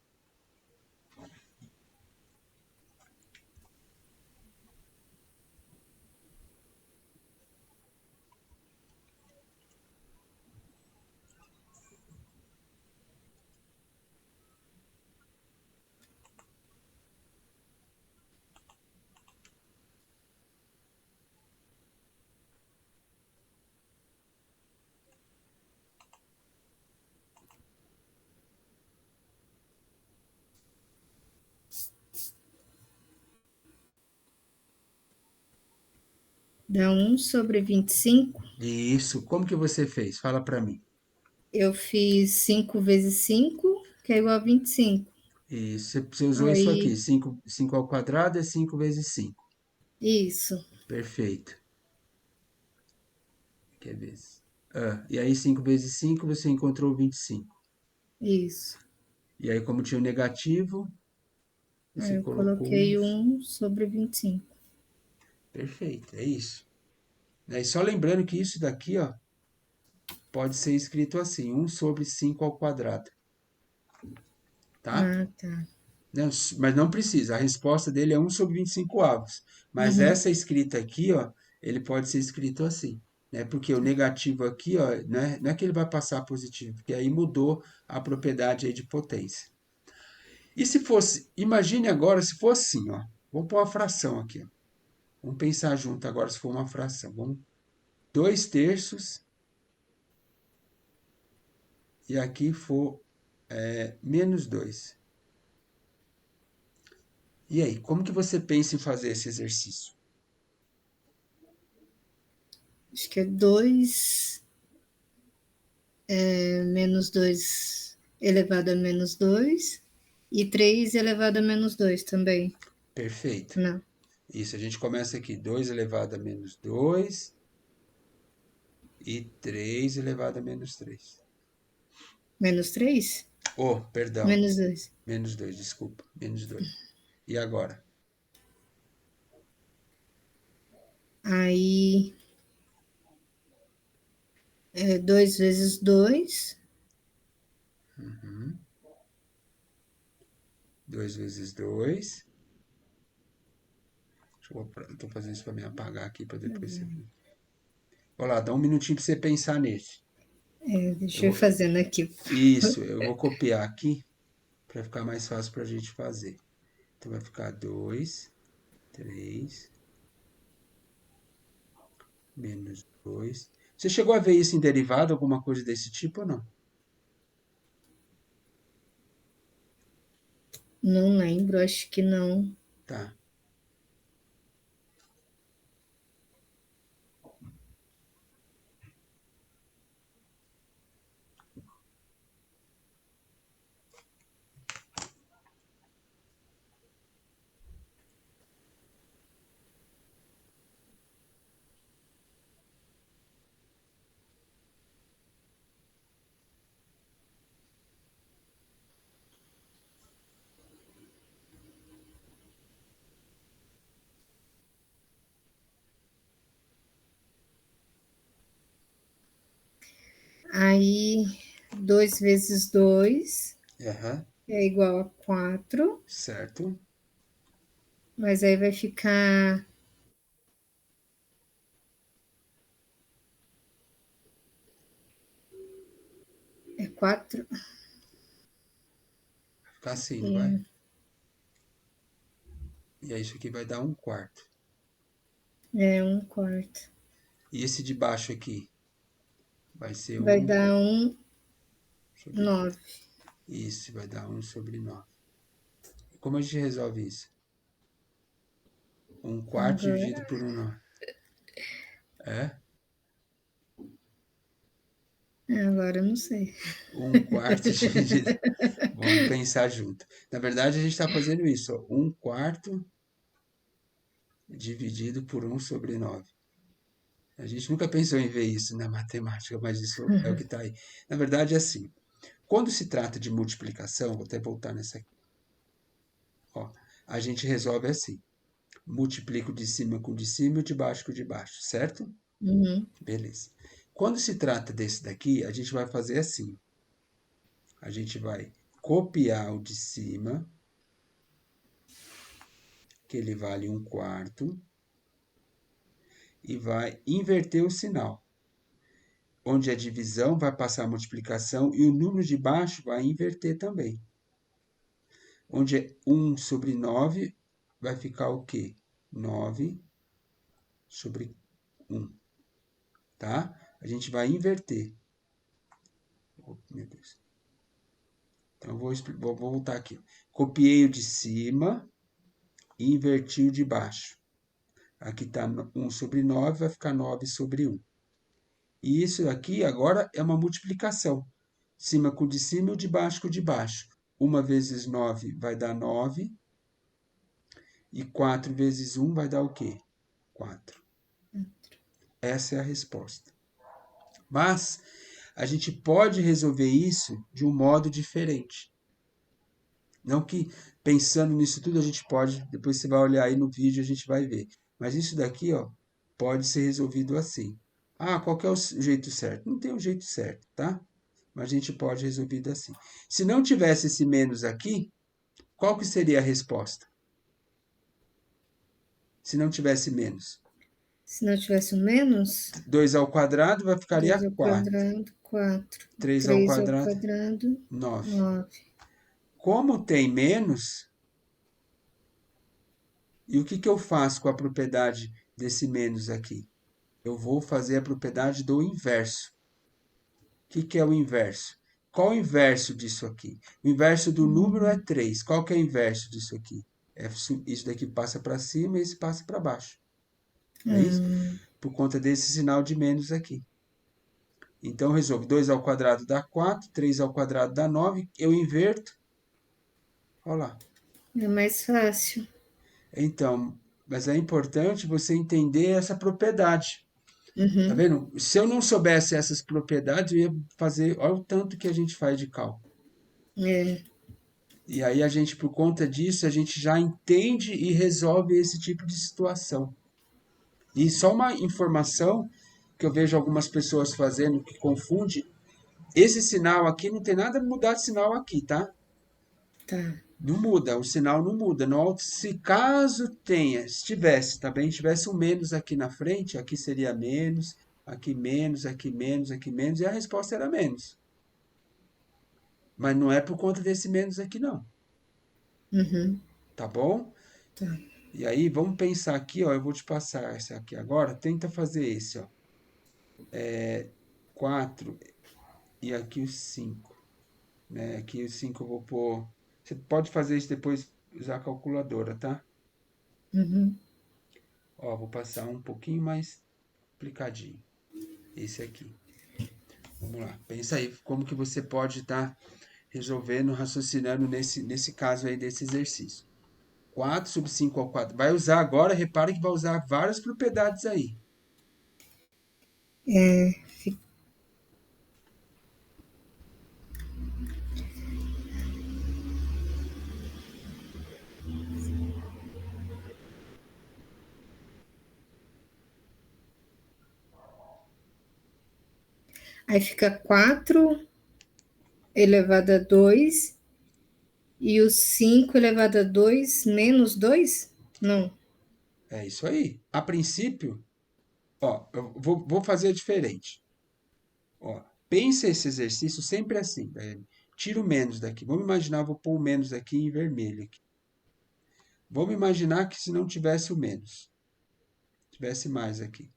Dá 1/25. Isso. Como que você fez? Fala para mim. Eu fiz 5 vezes 5, que é igual a 25. Isso. Você usou isso aqui. Aí, 5 ao quadrado é 5 vezes 5. isso. Perfeito. Quer ver? E aí 5 vezes 5 você encontrou 25. Isso. E aí, como tinha o negativo, Aí você eu colocou um. coloquei 1/25. Perfeito, é isso. E só lembrando que isso daqui, ó, pode ser escrito assim, 1/5 ao quadrado, tá? Ah, tá. Não, mas não precisa, a resposta dele é 1/25 avos. Mas Uhum. essa escrita aqui, ó, ele pode ser escrito assim, né? Porque o negativo aqui, ó, não é que ele vai passar positivo, porque aí mudou a propriedade aí de potência. E se fosse, imagine agora se fosse assim, ó. Vamos pôr uma fração aqui, ó. Vamos pensar junto agora se for uma fração. Vamos 2/3 e aqui for -2. E aí, como que você pensa em fazer esse exercício? Acho que é 2 menos 2 elevado a menos 2 e 3 elevado a menos 2 também. Perfeito. Não. Isso, a gente começa aqui, 2 elevado a -2 e 3 elevado a -3. Menos 3. Oh, perdão, Menos 2. -2, desculpa, -2. E agora? Aí 2 vezes 2. 2 vezes 2. Eu tô fazendo isso para me apagar aqui para depois você ver. Olha lá, dá um minutinho para você pensar nesse. Eu Deixa eu ir vou, fazendo aqui. isso, eu vou copiar aqui para ficar mais fácil para a gente fazer. Então vai ficar 2, 3, -2. Você chegou a ver isso em derivada, alguma coisa desse tipo ou não? Não lembro, acho que não. Tá. Aí 2 vezes 2 Aham, é igual a 4, certo. mas aí vai ficar 4 Vai ficar assim, não vai? e E aí isso aqui vai dar 1/4. 1/4. E esse de baixo aqui vai ser Vai 1 dar sobre... 9. Isso, vai dar 1/9. Como a gente resolve isso? 1/4 dividido Agora, por 1/9. É? agora eu não sei. 1/4 dividido... Vamos pensar junto. Na verdade, a gente está fazendo isso, ó. 1/4 dividido por 1/9. A gente nunca pensou em ver isso na matemática, mas isso é o que está aí. Na verdade, é assim. Quando se trata de multiplicação, vou até voltar nessa aqui, ó, a gente resolve assim. Multiplico de cima com de cima e de baixo com de baixo, certo? Uhum. Beleza. Quando se trata desse daqui, a gente vai fazer assim. A gente vai copiar o de cima, que ele vale 1/4, e vai inverter o sinal. Onde a divisão vai passar a multiplicação e o número de baixo vai inverter também. Onde é 1/9 vai ficar o quê? 9/1, tá? A gente vai inverter. Oh, meu Deus. Então, vou voltar aqui. Copiei o de cima e inverti o de baixo. Aqui está 1/9, vai ficar 9/1. E isso aqui agora é uma multiplicação. Cima com o de cima e o de baixo com o de baixo. 1 vezes 9 vai dar 9. E 4 vezes 1 vai dar o quê? 4. Essa é a resposta. Mas a gente pode resolver isso de um modo diferente. Não que pensando nisso tudo a gente pode, depois você vai olhar aí no vídeo, a gente vai ver. Mas isso daqui, ó, pode ser resolvido assim. Ah, qual que é o jeito certo? Não tem um jeito certo, tá? Mas a gente pode resolver assim. Se não tivesse esse menos aqui, qual que seria a resposta? Se não tivesse menos. Se não tivesse o menos, 2 ao quadrado vai ficaria 2 ao 4. quadrado, 4. 3 ao 3 ao quadrado, quadrado, 9. 9. Como tem menos, e o que que eu faço com a propriedade desse menos aqui? Eu vou fazer a propriedade do inverso. O que que é o inverso? Qual o inverso disso aqui? O inverso do número é 3. Qual que é o inverso disso aqui? Isso daqui passa para cima e esse passa para baixo. Não é isso? Hum, Por conta desse sinal de menos aqui. Então, eu resolvo 2 ao quadrado dá 4, 3 ao quadrado dá 9. Eu inverto. Olha lá. é mais fácil. Então, mas é importante você entender essa propriedade. Tá Uhum. vendo? Se eu não soubesse essas propriedades, eu ia fazer. Olha o tanto que a gente faz de cálculo. É, E aí a gente, por conta disso, a gente já entende e resolve esse tipo de situação. E só uma informação que eu vejo algumas pessoas fazendo que confunde, esse sinal aqui não tem nada a mudar de sinal aqui, tá? tá. Não muda, o sinal não muda. No, se caso tenha, se tivesse, tá bem? Tivesse um menos aqui na frente, aqui seria menos, aqui menos, aqui menos, aqui menos, e a resposta era menos. Mas não é por conta desse menos aqui, não. Uhum. Tá bom? Tá. E aí, vamos pensar aqui, ó. Eu vou te passar esse aqui agora. Tenta fazer esse, ó. 4 e aqui o 5. Né? Aqui o 5 eu vou pôr. Você pode fazer isso depois usar a calculadora, tá? Uhum. Ó, vou passar um pouquinho mais aplicadinho. Esse aqui. Vamos lá. Pensa aí como que você pode estar resolvendo, raciocinando nesse caso aí desse exercício. 4 sobre 5 ao quadrado. Vai usar agora, repare que vai usar várias propriedades aí. É, aí fica 4 elevado a 2 e o 5 elevado a 2 menos 2. Não. É isso aí. A princípio, ó, eu vou fazer diferente. Ó, pensa esse exercício sempre assim, Daiane. Tira o menos daqui. Vamos imaginar, vou pôr o menos aqui em vermelho. Aqui. Vamos imaginar que se não tivesse o menos, tivesse mais aqui.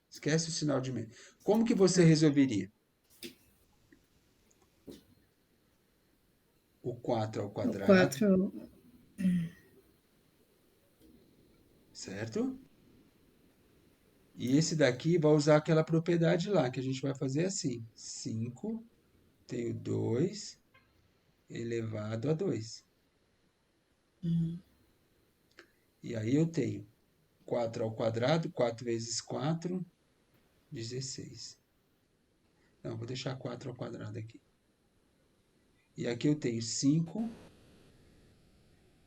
Esquece o sinal de menos. Como que você Tá. resolveria? O 4 ao O quadrado, 4. certo? E esse daqui vai usar aquela propriedade lá, que a gente vai fazer assim. 5, tenho 2 elevado a 2. E aí eu tenho 4 ao quadrado, 4 vezes 4, 16. Não, vou deixar 4 ao quadrado aqui. E aqui eu tenho 5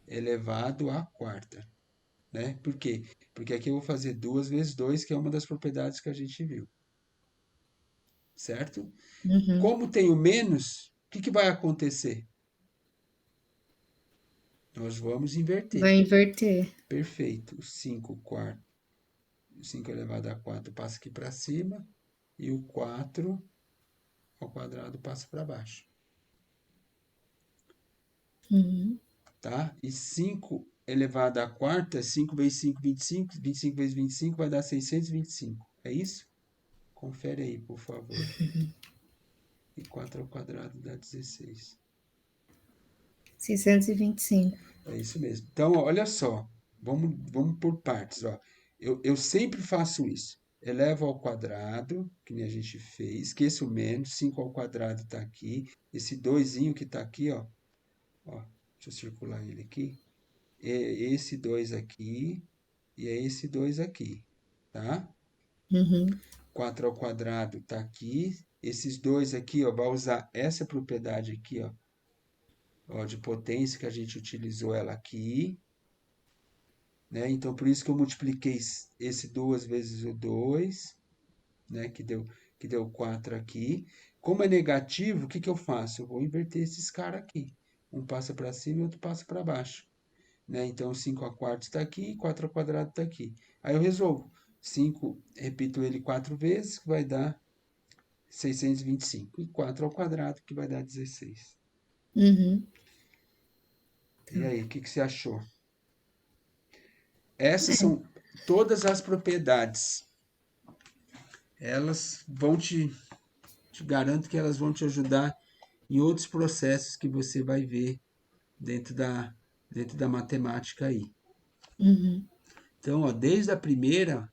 elevado à quarta. Né? Por quê? Porque aqui eu vou fazer 2 vezes 2, que é uma das propriedades que a gente viu. Certo? Uhum. Como tem o menos, o que, que vai acontecer? Nós vamos inverter. Vai inverter. Perfeito. O 5 quarto, o 5 elevado a 4 passa aqui para cima e o 4 ao quadrado passa para baixo. Uhum. Tá? E 5 elevado à quarta, 5 vezes 5, 25. 25 vezes 25 vai dar 625. É isso? Confere aí, por favor. E 4 ao quadrado dá 16. 625. É isso mesmo. Então, olha só. Vamos por partes. Ó. Eu sempre faço isso. Elevo ao quadrado, que nem a gente fez. Esqueço o menos. 5 ao quadrado está aqui. Esse 2 que está aqui, ó. Deixa eu circular ele aqui. É esse 2 aqui e é esse 2 aqui. Tá? Uhum. 4 ao quadrado está aqui. Esses dois aqui, ó, vai usar essa propriedade aqui, ó, de potência que a gente utilizou ela aqui, né? Então, por isso que eu multipliquei esse 2 vezes o 2, né? Que deu 4 aqui. Como é negativo, o que que eu faço? Eu vou inverter esses caras aqui. Um passa para cima e outro passa para baixo, né? Então, 5 a quartos está aqui, 4 ao quadrado está aqui. Aí eu resolvo. 5, repito ele 4 vezes, que vai dar 625. E 4 ao quadrado, que vai dar 16. Uhum. E aí, o que que você achou? Essas são todas as propriedades. Elas vão te garanto que elas vão te ajudar em outros processos que você vai ver dentro da matemática aí. Uhum. Então, ó, desde a primeira,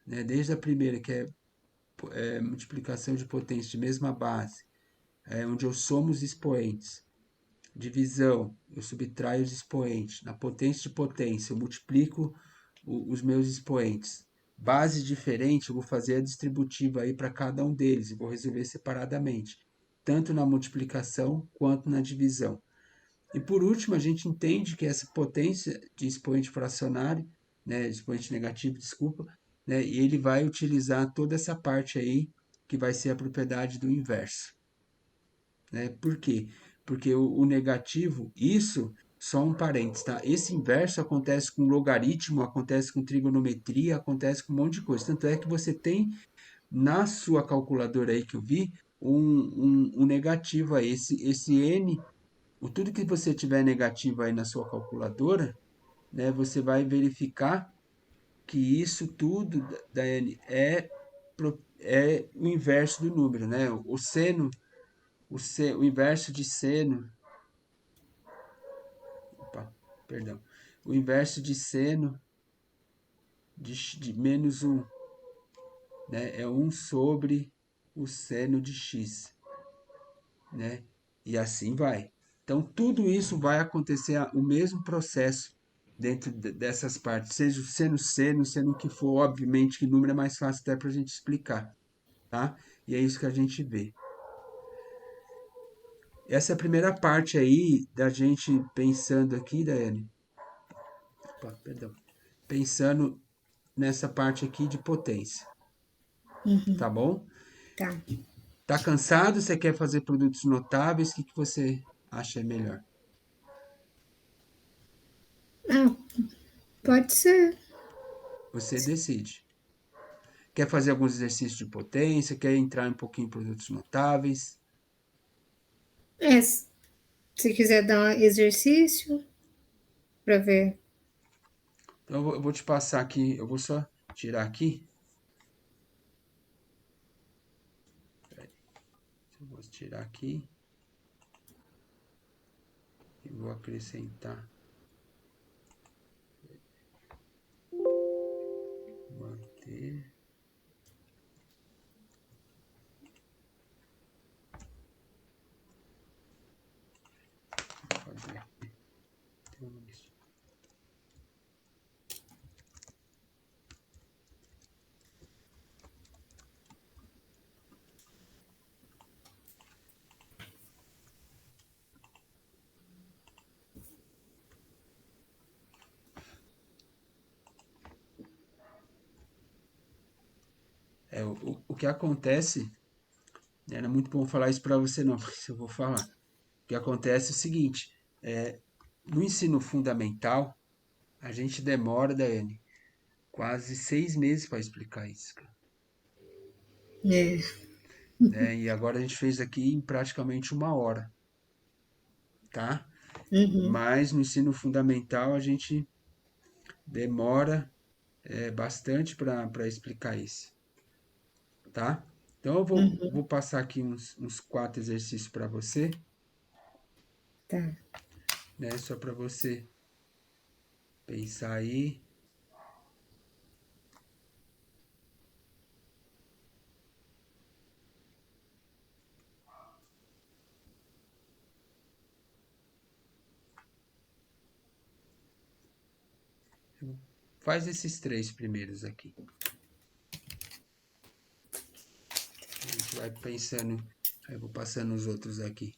né, desde a primeira, que é multiplicação de potência de mesma base, onde eu somo os expoentes, divisão, eu subtraio os expoentes, na potência de potência, eu multiplico os meus expoentes. Base diferente, eu vou fazer a distributiva aí para cada um deles e vou resolver separadamente, tanto na multiplicação quanto na divisão. E por último, a gente entende que essa potência de expoente fracionário, né, expoente negativo, desculpa, né, e ele vai utilizar toda essa parte aí que vai ser a propriedade do inverso, né? Por quê? Porque o negativo, isso, só um parênteses, tá? Esse inverso acontece com logaritmo, acontece com trigonometria, acontece com um monte de coisa. Tanto é que você tem na sua calculadora aí que eu vi um negativo aí. Esse n, tudo que você tiver negativo aí na sua calculadora, né, você vai verificar que isso tudo da n é o inverso do número, né? O seno, o inverso de seno, opa, perdão, o inverso de seno de menos um, né, é um sobre o seno de x, né? E assim vai. Então, tudo isso vai acontecer o mesmo processo dentro dessas partes, seja o seno, sendo o que for, obviamente que número é mais fácil até para a gente explicar, tá? E é isso que a gente vê. Essa é a primeira parte aí da gente pensando aqui, Daiane. Opa, perdão. Pensando nessa parte aqui de potência, Uhum. tá bom? Tá. Tá cansado? Você quer fazer produtos notáveis? O que que você acha melhor? Ah, pode ser. Você decide. Quer fazer alguns exercícios de potência? Quer entrar um pouquinho em produtos notáveis? É, se quiser dar um exercício para ver. Então eu vou te passar aqui, eu vou só tirar aqui. Eu vou tirar aqui e vou acrescentar. Manter. Fazer. O que acontece, né, não é muito bom falar isso para você não, mas eu vou falar. O que acontece é o seguinte, no ensino fundamental, a gente demora, Daiane, quase 6 meses para explicar isso, cara, É. né? E agora a gente fez aqui em praticamente 1 hora, tá? Uhum. Mas no ensino fundamental a gente demora bastante para explicar isso, tá? Então eu vou passar aqui uns 4 exercícios para você, Tá. né? Só para você pensar aí. Faz esses 3 primeiros aqui. vai pensando. Aí eu vou passando os outros aqui.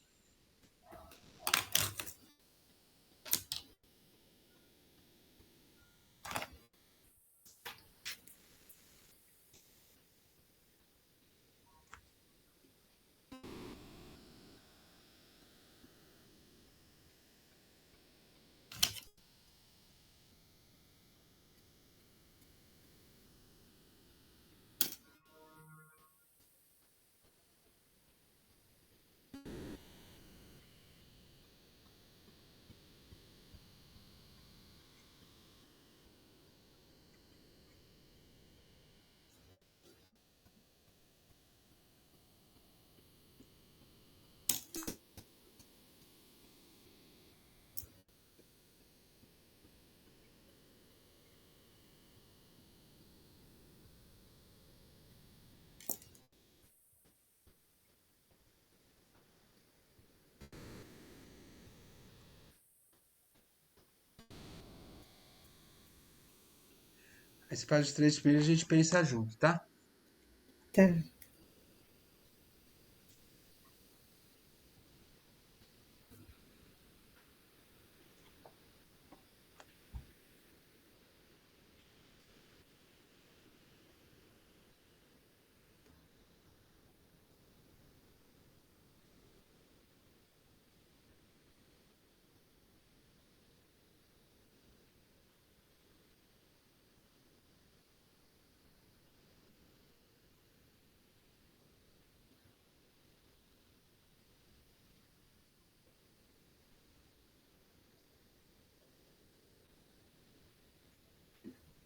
Aí você faz os três primeiros e a gente pensa junto, tá? Tá.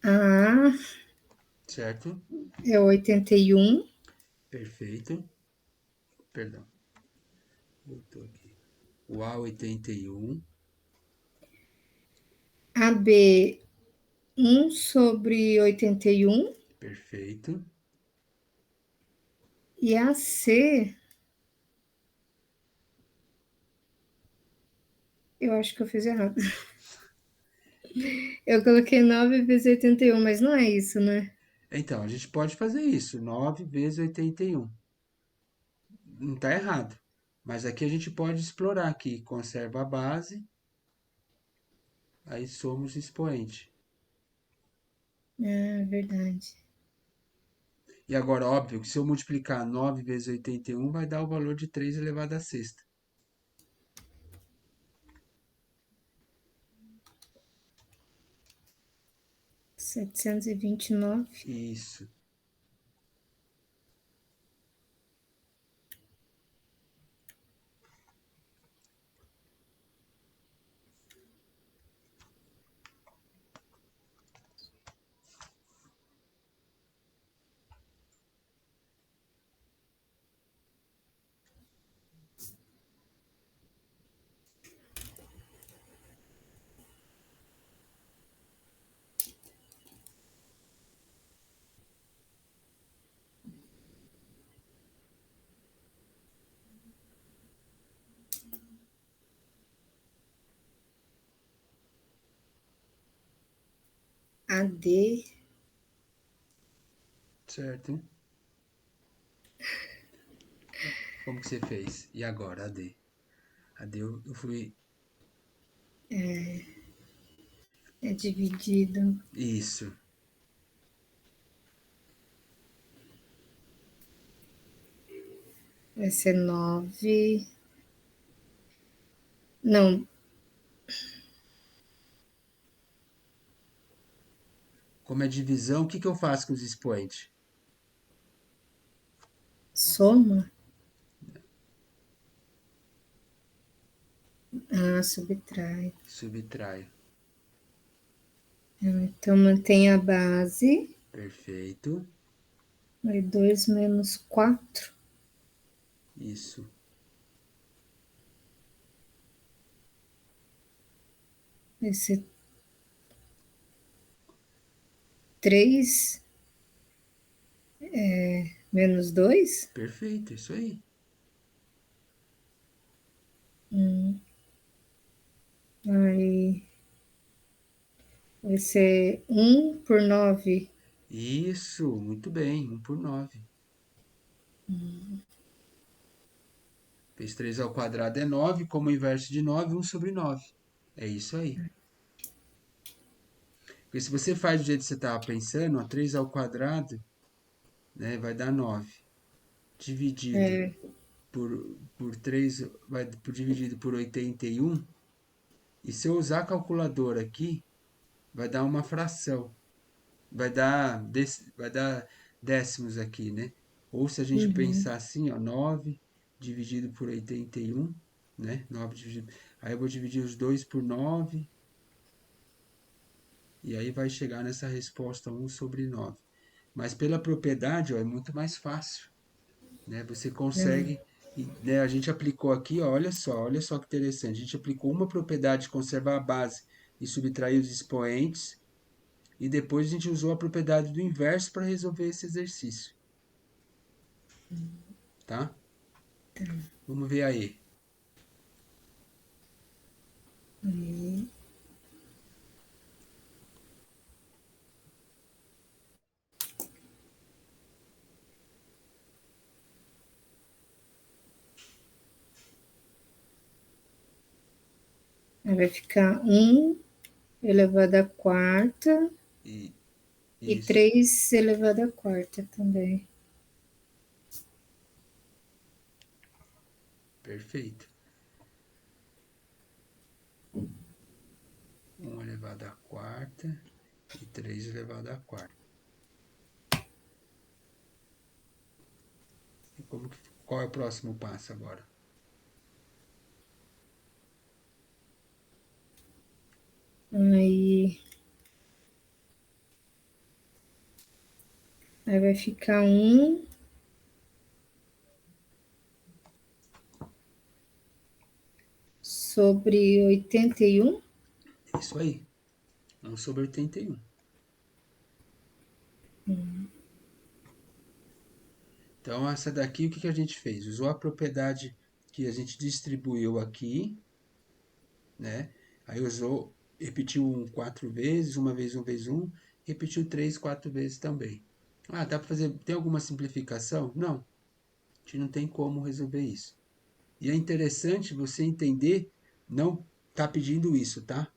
A Certo? é 81. Perfeito. Perdão, voltou aqui. O A81. A B, 1/81. Perfeito. E a C, eu acho que eu fiz errado. Eu coloquei 9 vezes 81, mas não é isso, né? Então, a gente pode fazer isso. 9 vezes 81. Não está errado. Mas aqui a gente pode explorar aqui. Conserva a base. Aí somos expoente. Ah, verdade. E agora, óbvio que se eu multiplicar 9 vezes 81, vai dar o valor de 3 elevado à sexta. 729. Isso. A D, Certo? Como que você fez? E agora, a D? A D eu fui. é dividido. Isso. Vai ser 9. Não, Como é divisão, o que que eu faço com os expoentes? soma. Ah, subtrai. Subtraio. Então, mantém a base. Perfeito. Aí 2 menos 4 Isso. vai ser 3 menos 2. Perfeito, isso aí. Aí vai ser 1/9. Isso, muito bem. 1 por 9. Fez 3 ao quadrado é 9, como o inverso de 9, 1/9. É isso aí. Porque se você faz do jeito que você estava pensando, ó, 3 ao quadrado, né, vai dar 9. Dividido É, por 3, dividido por 81. E se eu usar a calculadora aqui, vai dar uma fração. Vai dar décimos aqui, né? Ou se a gente uhum, pensar assim, ó, 9 dividido por 81, né? Aí eu vou dividir os dois por 9, e aí vai chegar nessa resposta 1/9. Mas pela propriedade, ó, é muito mais fácil, né? Você é, consegue, né? A gente aplicou aqui, ó, olha só que interessante. A gente aplicou uma propriedade de conservar a base e subtrair os expoentes, e depois a gente usou a propriedade do inverso para resolver esse exercício, tá? Vamos ver aí. aí vai ficar 1 elevado à quarta E e isso, 3 elevado à quarta também. perfeito. 1 elevado à quarta e 3 elevado à quarta. E qual é o próximo passo agora? Aí, aí vai ficar 1/81. Isso aí, 1/81. Então, essa daqui, o que a gente fez? Usou a propriedade que a gente distribuiu aqui, né? Aí repetiu um 4 vezes, uma vez 1 vezes 1, repetiu 3 4 vezes também. Ah, dá para fazer, tem alguma simplificação? Não, a gente não tem como resolver isso. E é interessante você entender, não tá pedindo isso, tá?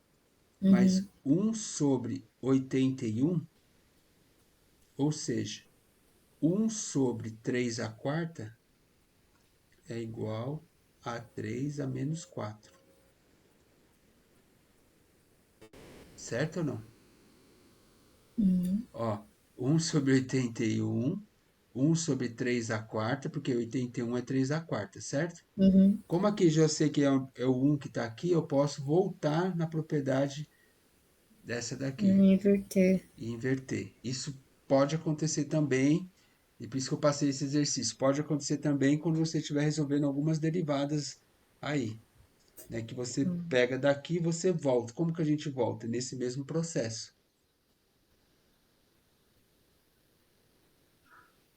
Mas Uhum, 1/81, ou seja, 1/3 à quarta é igual a 3 a menos 4. Certo ou não? uhum, Ó, 1/81, 1/3 à quarta, porque 81 é 3 à quarta, certo? uhum. Como aqui já sei que é o 1 que está aqui, eu posso voltar na propriedade dessa daqui Inverter. e inverter. Isso pode acontecer também, e por isso que eu passei esse exercício. Pode acontecer também quando você estiver resolvendo algumas derivadas aí, né? Que você pega daqui e você volta. Como que a gente volta? Nesse mesmo processo,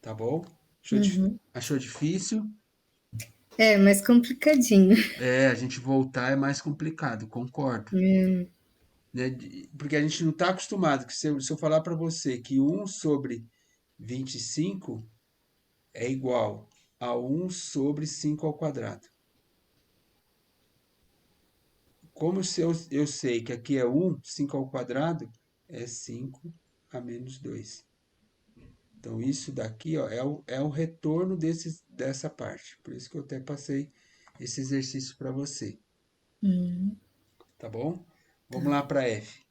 tá bom? Uhum. Achou difícil? É, mais complicadinho. É, a gente voltar é mais complicado, concordo. Hum, Né? Porque a gente não está acostumado. Que se eu falar para você que 1/25 é igual a 1/5 ao quadrado. Como se eu sei que aqui é 1, 5 ao quadrado é 5 a menos 2. Então, isso daqui, ó, é o retorno dessa parte. Por isso que eu até passei esse exercício para você. hum, Tá bom? Vamos tá. lá para F.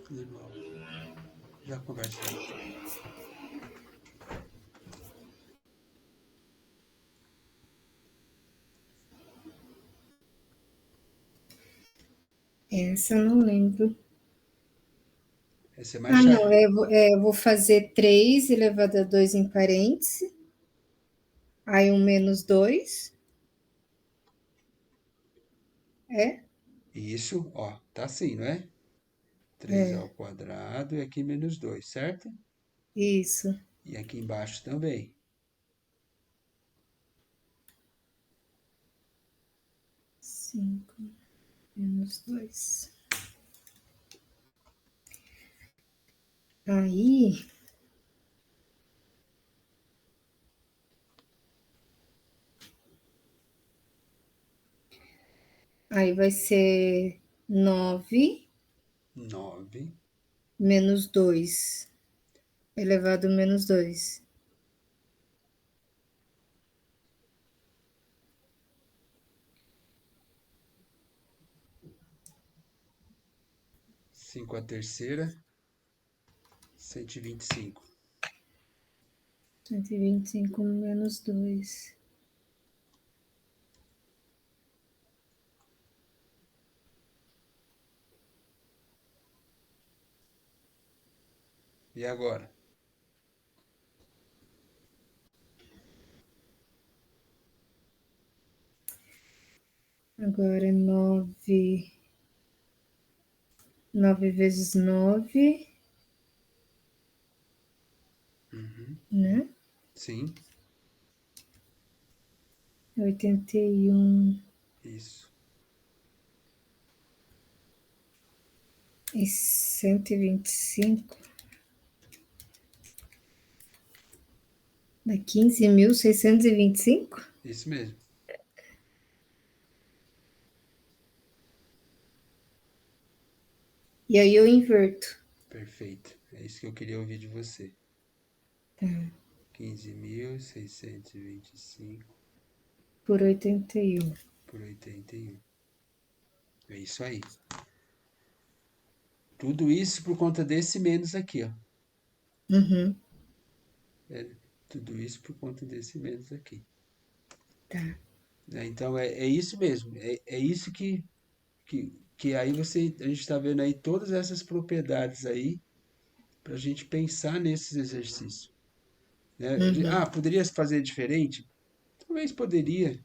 De novo. Já conversa aí. Essa eu não lembro. Essa é mais Ah, não. chata. Eu vou fazer 3 elevado a 2 em parênteses. Aí menos 2. É? Isso, ó, tá assim, não é? 3 ao É. quadrado e aqui menos 2, certo? Isso. E aqui embaixo também. 5 menos 2. Aí, aí vai ser 9 9. menos 2 elevado a menos 2. 5 a terceira, 125. 125 menos 2. E agora? Agora é 9 vezes 9, né? Sim, 81 isso. e 125 dá 15.625. Isso mesmo. E aí eu inverto. Perfeito. É isso que eu queria ouvir de você. 15.625 Por 81. por 81. É isso aí. Tudo isso por conta desse menos aqui, ó. Uhum, É, tudo isso por conta desse menos aqui. tá. Né? Então é isso mesmo. É isso que aí a gente está vendo aí todas essas propriedades aí para a gente pensar nesses exercícios. Né? Uhum, Poderia se fazer diferente? Talvez poderia,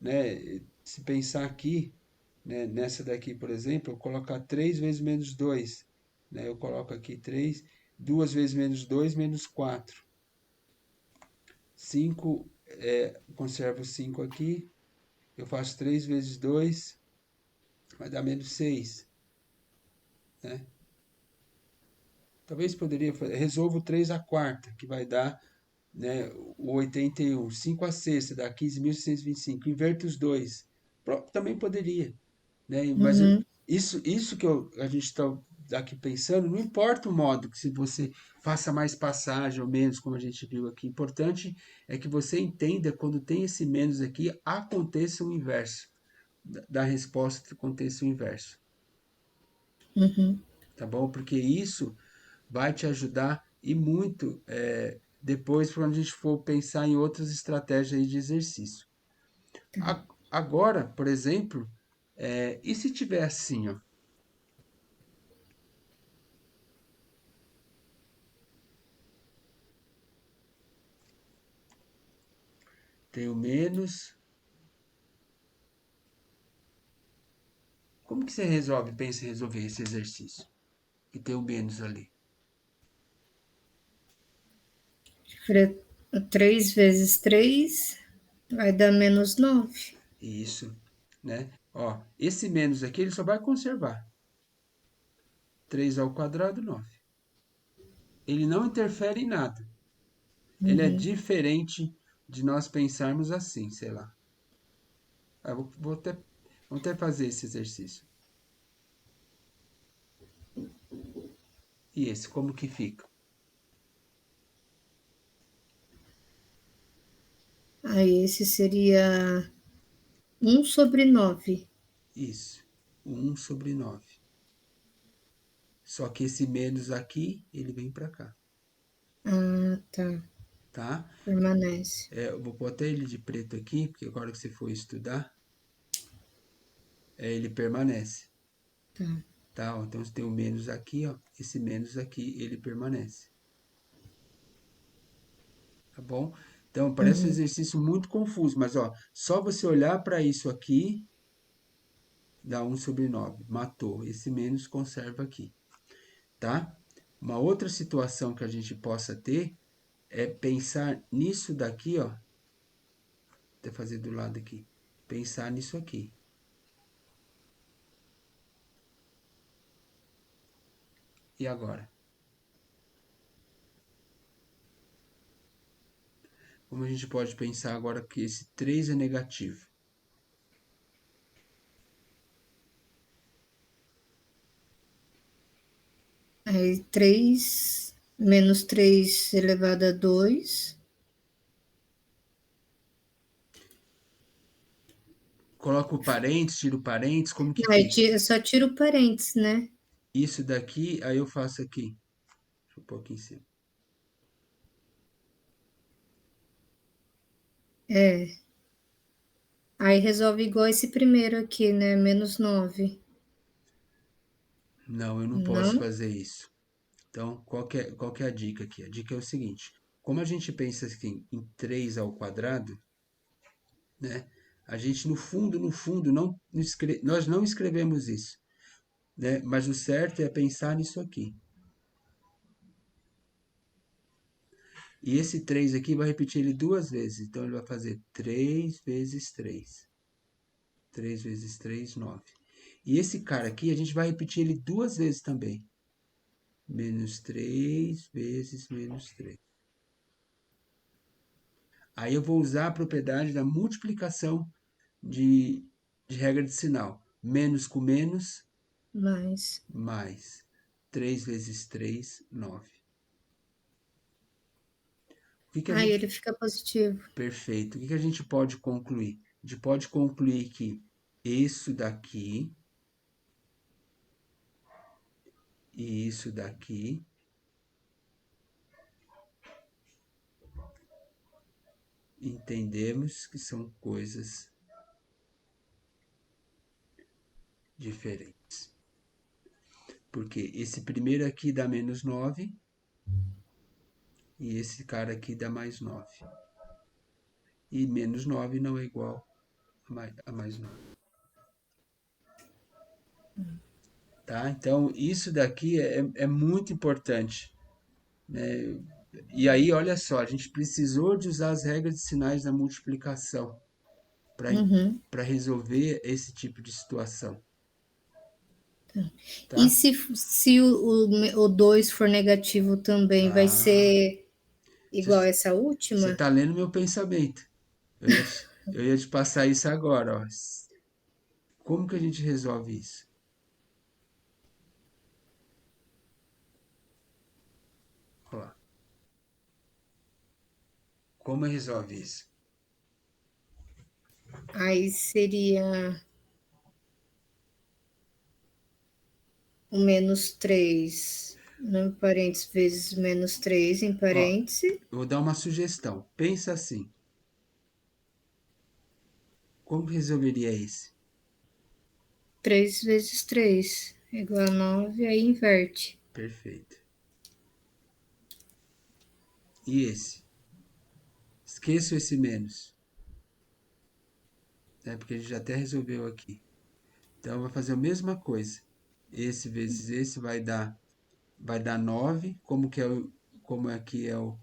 né? Se pensar aqui, né? Nessa daqui, por exemplo, eu colocar 3 vezes menos 2, né? Eu coloco aqui 3, 2 vezes menos 2, menos 4. 5, conservo 5 aqui, eu faço 3 vezes 2, vai dar menos 6, né? Talvez poderia fazer, resolvo 3 a quarta, que vai dar, né, o 81. 5 a sexta dá 15.625. Inverto os dois. Também poderia, né? Mas uhum, isso que a gente está aqui pensando, não importa o modo, que se você faça mais passagem ou menos, como a gente viu aqui. Importante é que você entenda quando tem esse menos aqui, aconteça o inverso. Da resposta aconteça o inverso. uhum. Tá bom? Porque isso vai te ajudar e muito depois quando a gente for pensar em outras estratégias aí de exercício. Agora, por exemplo, e se tiver assim, ó, tenho menos, como que você resolve, pensa em resolver esse exercício? E tem o menos ali. 3 vezes 3 vai dar menos 9. Isso, né? Ó, esse menos aqui ele só vai conservar. 3 ao quadrado, 9. Ele não interfere em nada. Ele é Uhum. diferente de nós pensarmos assim, sei lá. Vamos até fazer esse exercício. E esse, como que fica? Aí esse seria 1/9. Isso, 1/9. Só que esse menos aqui, ele vem para cá, Ah, tá. tá? Permanece. Eu vou pôr até ele de preto aqui, porque agora que você for estudar, ele permanece, Tá. tá? Então, você tem o menos aqui, ó. Esse menos aqui, ele permanece, tá bom? Então, parece um Uhum. exercício muito confuso, mas, ó, só você olhar para isso aqui, dá 1/9. Matou. Esse menos conserva aqui, tá? Uma outra situação que a gente possa ter é pensar nisso daqui, ó. Até fazer do lado aqui. Pensar nisso aqui. E agora? Como a gente pode pensar agora que esse 3 é negativo? Aí 3 menos 3 elevado a 2. Coloca o parênteses, tira o parênteses, como que Aí fica? eu só tiro parênteses, né? Isso daqui, aí eu faço aqui. Deixa eu pôr aqui em cima. É. Aí resolve igual esse primeiro aqui, né? -9. Não, eu não posso Não? fazer isso. Então, qual que é a dica aqui? A dica é o seguinte: como a gente pensa assim, em 3 ao quadrado, né? A gente, no fundo, nós não escrevemos isso, né? Mas o certo é pensar nisso aqui. E esse 3 aqui vai repetir ele duas vezes. Então, ele vai fazer 3 vezes 3. 3 vezes 3, 9. E esse cara aqui, a gente vai repetir ele duas vezes também. Menos 3 vezes menos 3. Aí eu vou usar a propriedade da multiplicação de, de regra de sinal. Menos com menos, Mais. mais. 3 vezes 3, 9. O que que a Aí gente... ele fica positivo. Perfeito. O que que a gente pode concluir? A gente pode concluir que isso daqui e isso daqui entendemos que são coisas diferentes. Porque esse primeiro aqui dá menos 9 e esse cara aqui dá mais 9. E menos 9 não é igual a mais 9. Tá? Então, isso daqui é muito importante, né? E aí, olha só, a gente precisou de usar as regras de sinais da multiplicação Uhum. para resolver esse tipo de situação, E tá? se o 2 for negativo também, vai Ah, ser igual essa você última? está lendo meu pensamento. Eu ia te passar isso agora, ó. Como que a gente resolve isso? Olha lá. Como resolve isso? Aí seria o -3 no parênteses vezes -3 em Ó, parênteses. eu vou dar uma sugestão. Pensa assim. Como que resolveria esse? 3 vezes 3 igual a 9, aí inverte. Perfeito. E esse? Esqueça esse menos, né? Porque a gente já até resolveu aqui. Então, vai fazer a mesma coisa. Esse vezes esse vai dar 9. Como aqui é o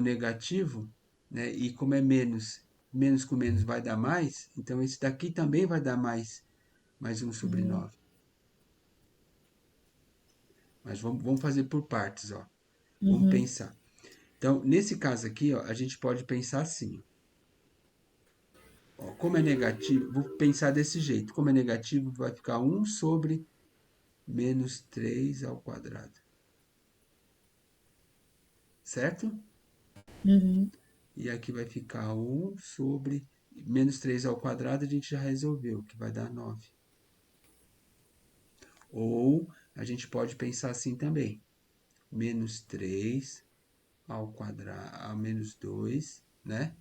negativo, né? E como é menos, menos com menos vai dar mais, então esse daqui também vai dar mais um sobre 9. Mas vamos fazer por partes, ó. Vamos Uhum, pensar. Então, nesse caso aqui, ó, a gente pode pensar assim. Ó, como é negativo, vou pensar desse jeito. Como é negativo, vai ficar um sobre menos 3 ao quadrado. Certo? uhum, E aqui vai ficar um sobre menos 3 ao quadrado, a gente já resolveu, que vai dar 9. Ou a gente pode pensar assim também. Menos 3 ao quadrado, a menos 2, né?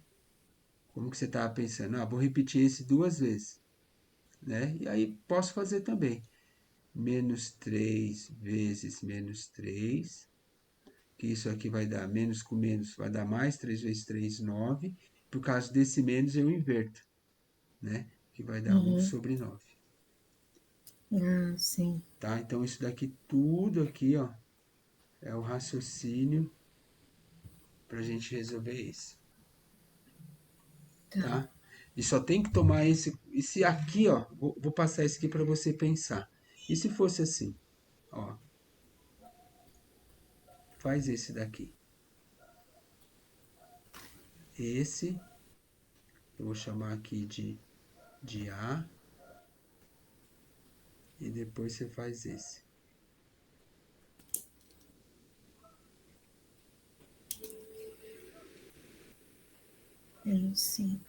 Como que você estava pensando? Ah, vou repetir esse duas vezes, né? E aí posso fazer também. Menos 3 vezes menos 3, que isso aqui vai dar menos com menos, vai dar mais, 3 vezes 3, 9. Por causa desse menos, eu inverto, né? Que vai dar um uhum. sobre 9. Ah, sim. Tá? Então, isso daqui, tudo aqui, ó, é o raciocínio para a gente resolver isso, Tá. tá? E só tem que tomar esse aqui, ó, vou passar isso aqui para você pensar. E se fosse assim, ó, faz esse daqui. Esse, eu vou chamar aqui de A, e depois você faz esse. Menos 5.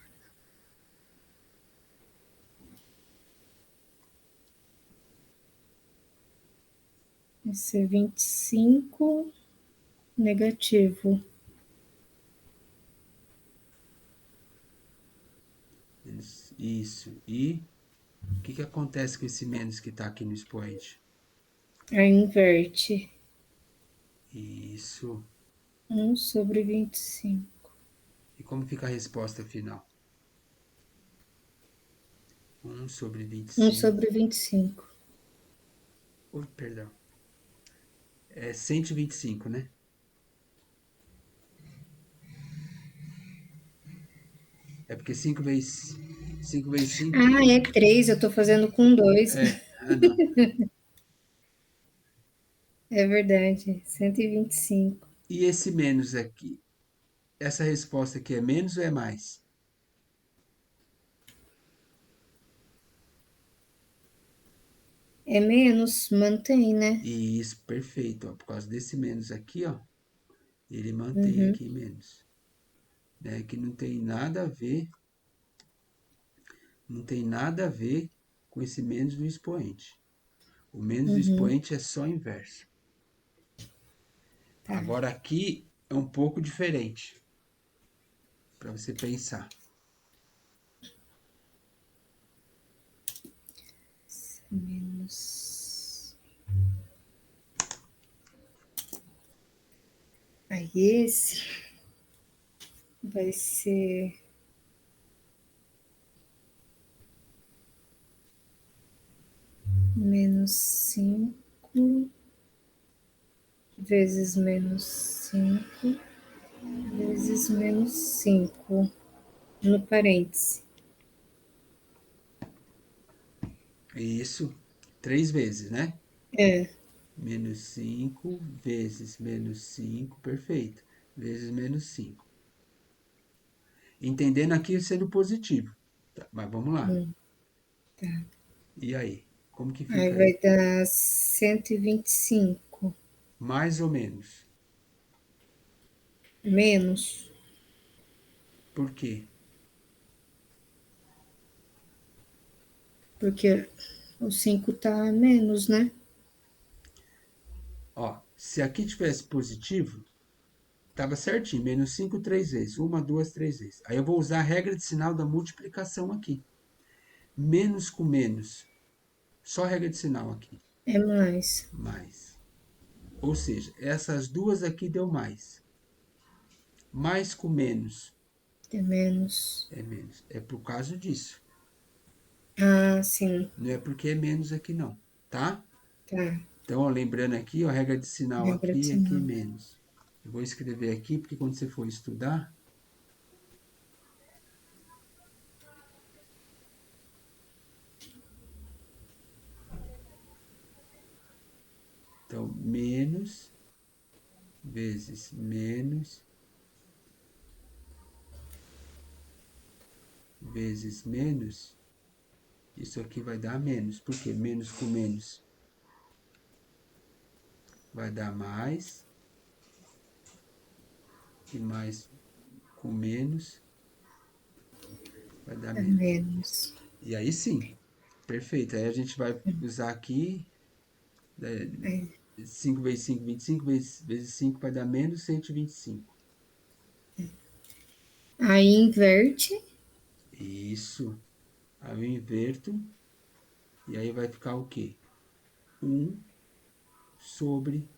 Vai ser 25 negativo. Isso. E o que acontece com esse menos que está aqui no expoente? Aí inverte. Isso. 1 sobre 25. E como fica a resposta final? 1 sobre 1 25. sobre 25. Oi, perdão. É 125, né? É porque 5 vezes 5. Ah, é 3. Eu tô fazendo com 2. Não. É verdade. 125. E esse menos aqui? Essa resposta aqui é menos ou é mais? É menos, mantém, né? Isso, perfeito. Ó, por causa desse menos aqui, ó, ele mantém Uhum, aqui menos. Né? Que não tem nada a ver, não tem nada a ver com esse menos do expoente. O menos do uhum. expoente é só inverso. Tá. Agora aqui é um pouco diferente, para você pensar. Menos. Aí esse vai ser menos 5 vezes menos 5 vezes menos 5 no parêntese. Isso, 3 vezes, né? É, Menos 5 vezes menos 5, perfeito. Vezes menos 5. Entendendo aqui sendo positivo. Tá, mas vamos lá. tá. E aí? Como que Aí fica vai aí? dar 125 Mais ou menos. menos, Por quê? porque o 5 tá menos, né? Ó, se aqui tivesse positivo, tava certinho. Menos 5 3 vezes. Uma, duas, 3 vezes. Aí eu vou usar a regra de sinal da multiplicação aqui. Menos com menos. Só regra de sinal aqui. É mais, Mais. Ou seja, essas duas aqui deu mais. Mais com menos é menos. é menos. É por causa disso. Ah, sim, Não é porque é menos aqui não, tá? tá. Então, ó, lembrando aqui, ó, a regra de sinal Regra de aqui, aqui sinal. menos. Eu vou escrever aqui, porque quando você for estudar, então, menos vezes menos vezes menos, isso aqui vai dar menos. Por quê? Menos com menos vai dar mais, e mais com menos vai dar É menos. menos. E aí sim, perfeito. Aí a gente vai usar aqui, né, É. 5 vezes 5, 25 vezes 5 vai dar menos 125. Aí inverte. Isso. Aí eu inverto, e aí vai ficar o quê? 1 sobre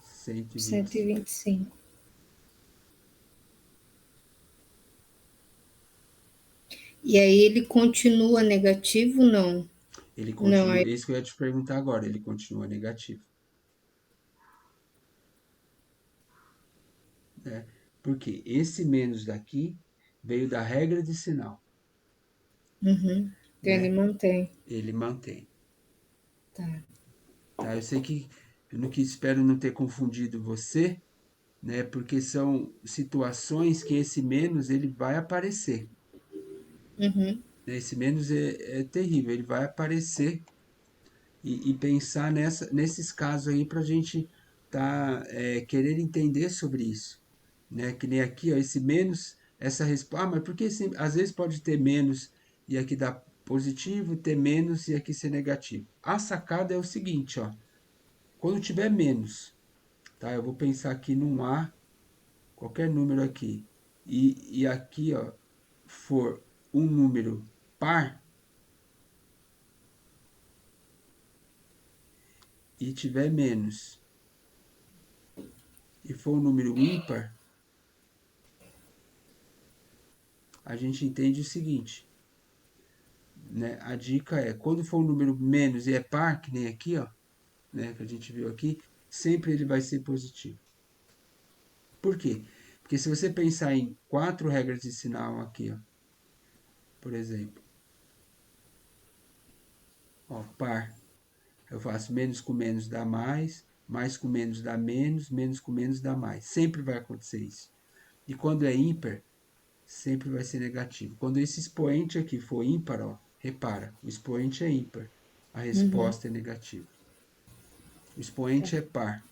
125. 125. E aí ele continua negativo? Não. Ele Não, continua, aí. isso que eu ia te perguntar agora, ele continua negativo, né? Porque esse menos daqui veio da regra de sinal, Uhum. Então ele né? mantém. Ele mantém, Tá. tá? Eu sei que espero não ter confundido você, né? Porque são situações que esse menos ele vai aparecer. Uhum. Né? Esse menos é terrível, ele vai aparecer e pensar nesses casos aí para a gente querer entender sobre isso. Né? Que nem aqui, ó, esse menos, essa resposta. Ah, mas por que às vezes pode ter menos e aqui dá positivo, ter menos e aqui ser negativo? A sacada é o seguinte, ó. Quando tiver menos, tá? Eu vou pensar aqui num A, qualquer número aqui, e aqui, ó, for um número par e tiver menos e for um número ímpar, a gente entende o seguinte, né? A dica é, quando for um número menos e é par, que nem aqui, ó, né, que a gente viu aqui, sempre ele vai ser positivo. Por quê? Porque se você pensar em 4 regras de sinal aqui, ó, por exemplo, ó, par, eu faço menos com menos dá mais com menos dá menos com menos dá mais. Sempre vai acontecer isso. E quando é ímpar, sempre vai ser negativo. Quando esse expoente aqui for ímpar, ó, repara, o expoente é ímpar, a Uhum. resposta é negativa. O expoente é par,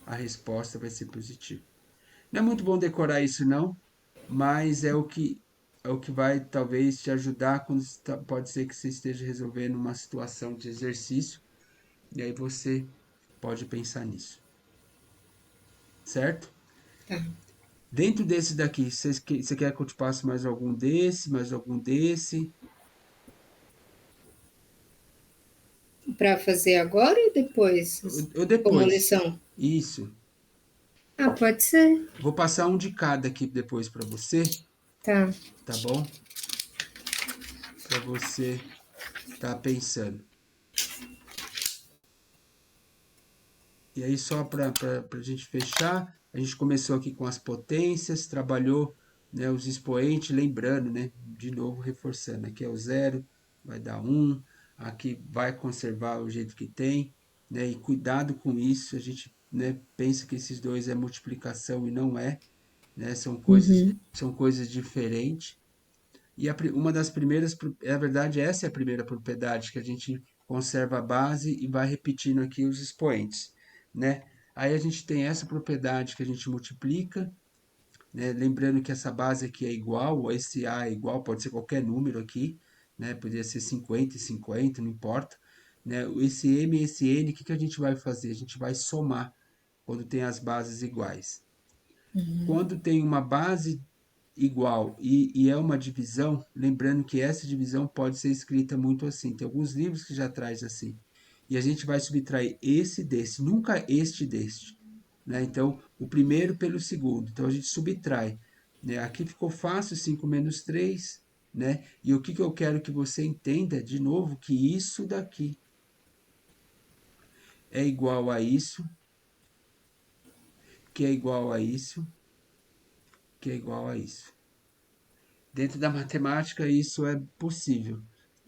a resposta vai ser positiva. Não é muito bom decorar isso não, mas é o que vai talvez te ajudar quando pode ser que você esteja resolvendo uma situação de exercício e aí você pode pensar nisso, certo? Tá. Dentro desse daqui, você quer que eu te passe mais algum desse, mais algum desse? Para fazer agora ou depois? Ou Como depois? lição? Isso. Ah, pode ser. Vou passar um de cada aqui depois para você, Tá. tá bom? Para você estar pensando. E aí, só para a gente fechar, a gente começou aqui com as potências, trabalhou, né, os expoentes, lembrando, né, de novo reforçando, aqui é o zero, vai dar 1, aqui vai conservar o jeito que tem, né, e cuidado com isso, a gente, né, pensa que esses dois é multiplicação e não é, né, Uhum. são coisas diferentes. E uma das primeiras, na verdade, essa é a primeira propriedade que a gente conserva a base e vai repetindo aqui os expoentes, né? Aí a gente tem essa propriedade que a gente multiplica, né? Lembrando que essa base aqui é igual, ou esse A é igual, pode ser qualquer número aqui, né? Poderia ser 50 e 50, não importa, né? Esse M e esse N, o que que a gente vai fazer? A gente vai somar quando tem as bases iguais. Quando tem uma base igual e é uma divisão, lembrando que essa divisão pode ser escrita muito assim. Tem alguns livros que já traz assim. E a gente vai subtrair esse desse, nunca este deste. Né? Então, o primeiro pelo segundo. Então, a gente subtrai. Né? Aqui ficou fácil, 5 menos 3. Né? E o que eu quero que você entenda, de novo, que isso daqui é igual a isso, que é igual a isso, que é igual a isso. Dentro da matemática, isso é possível.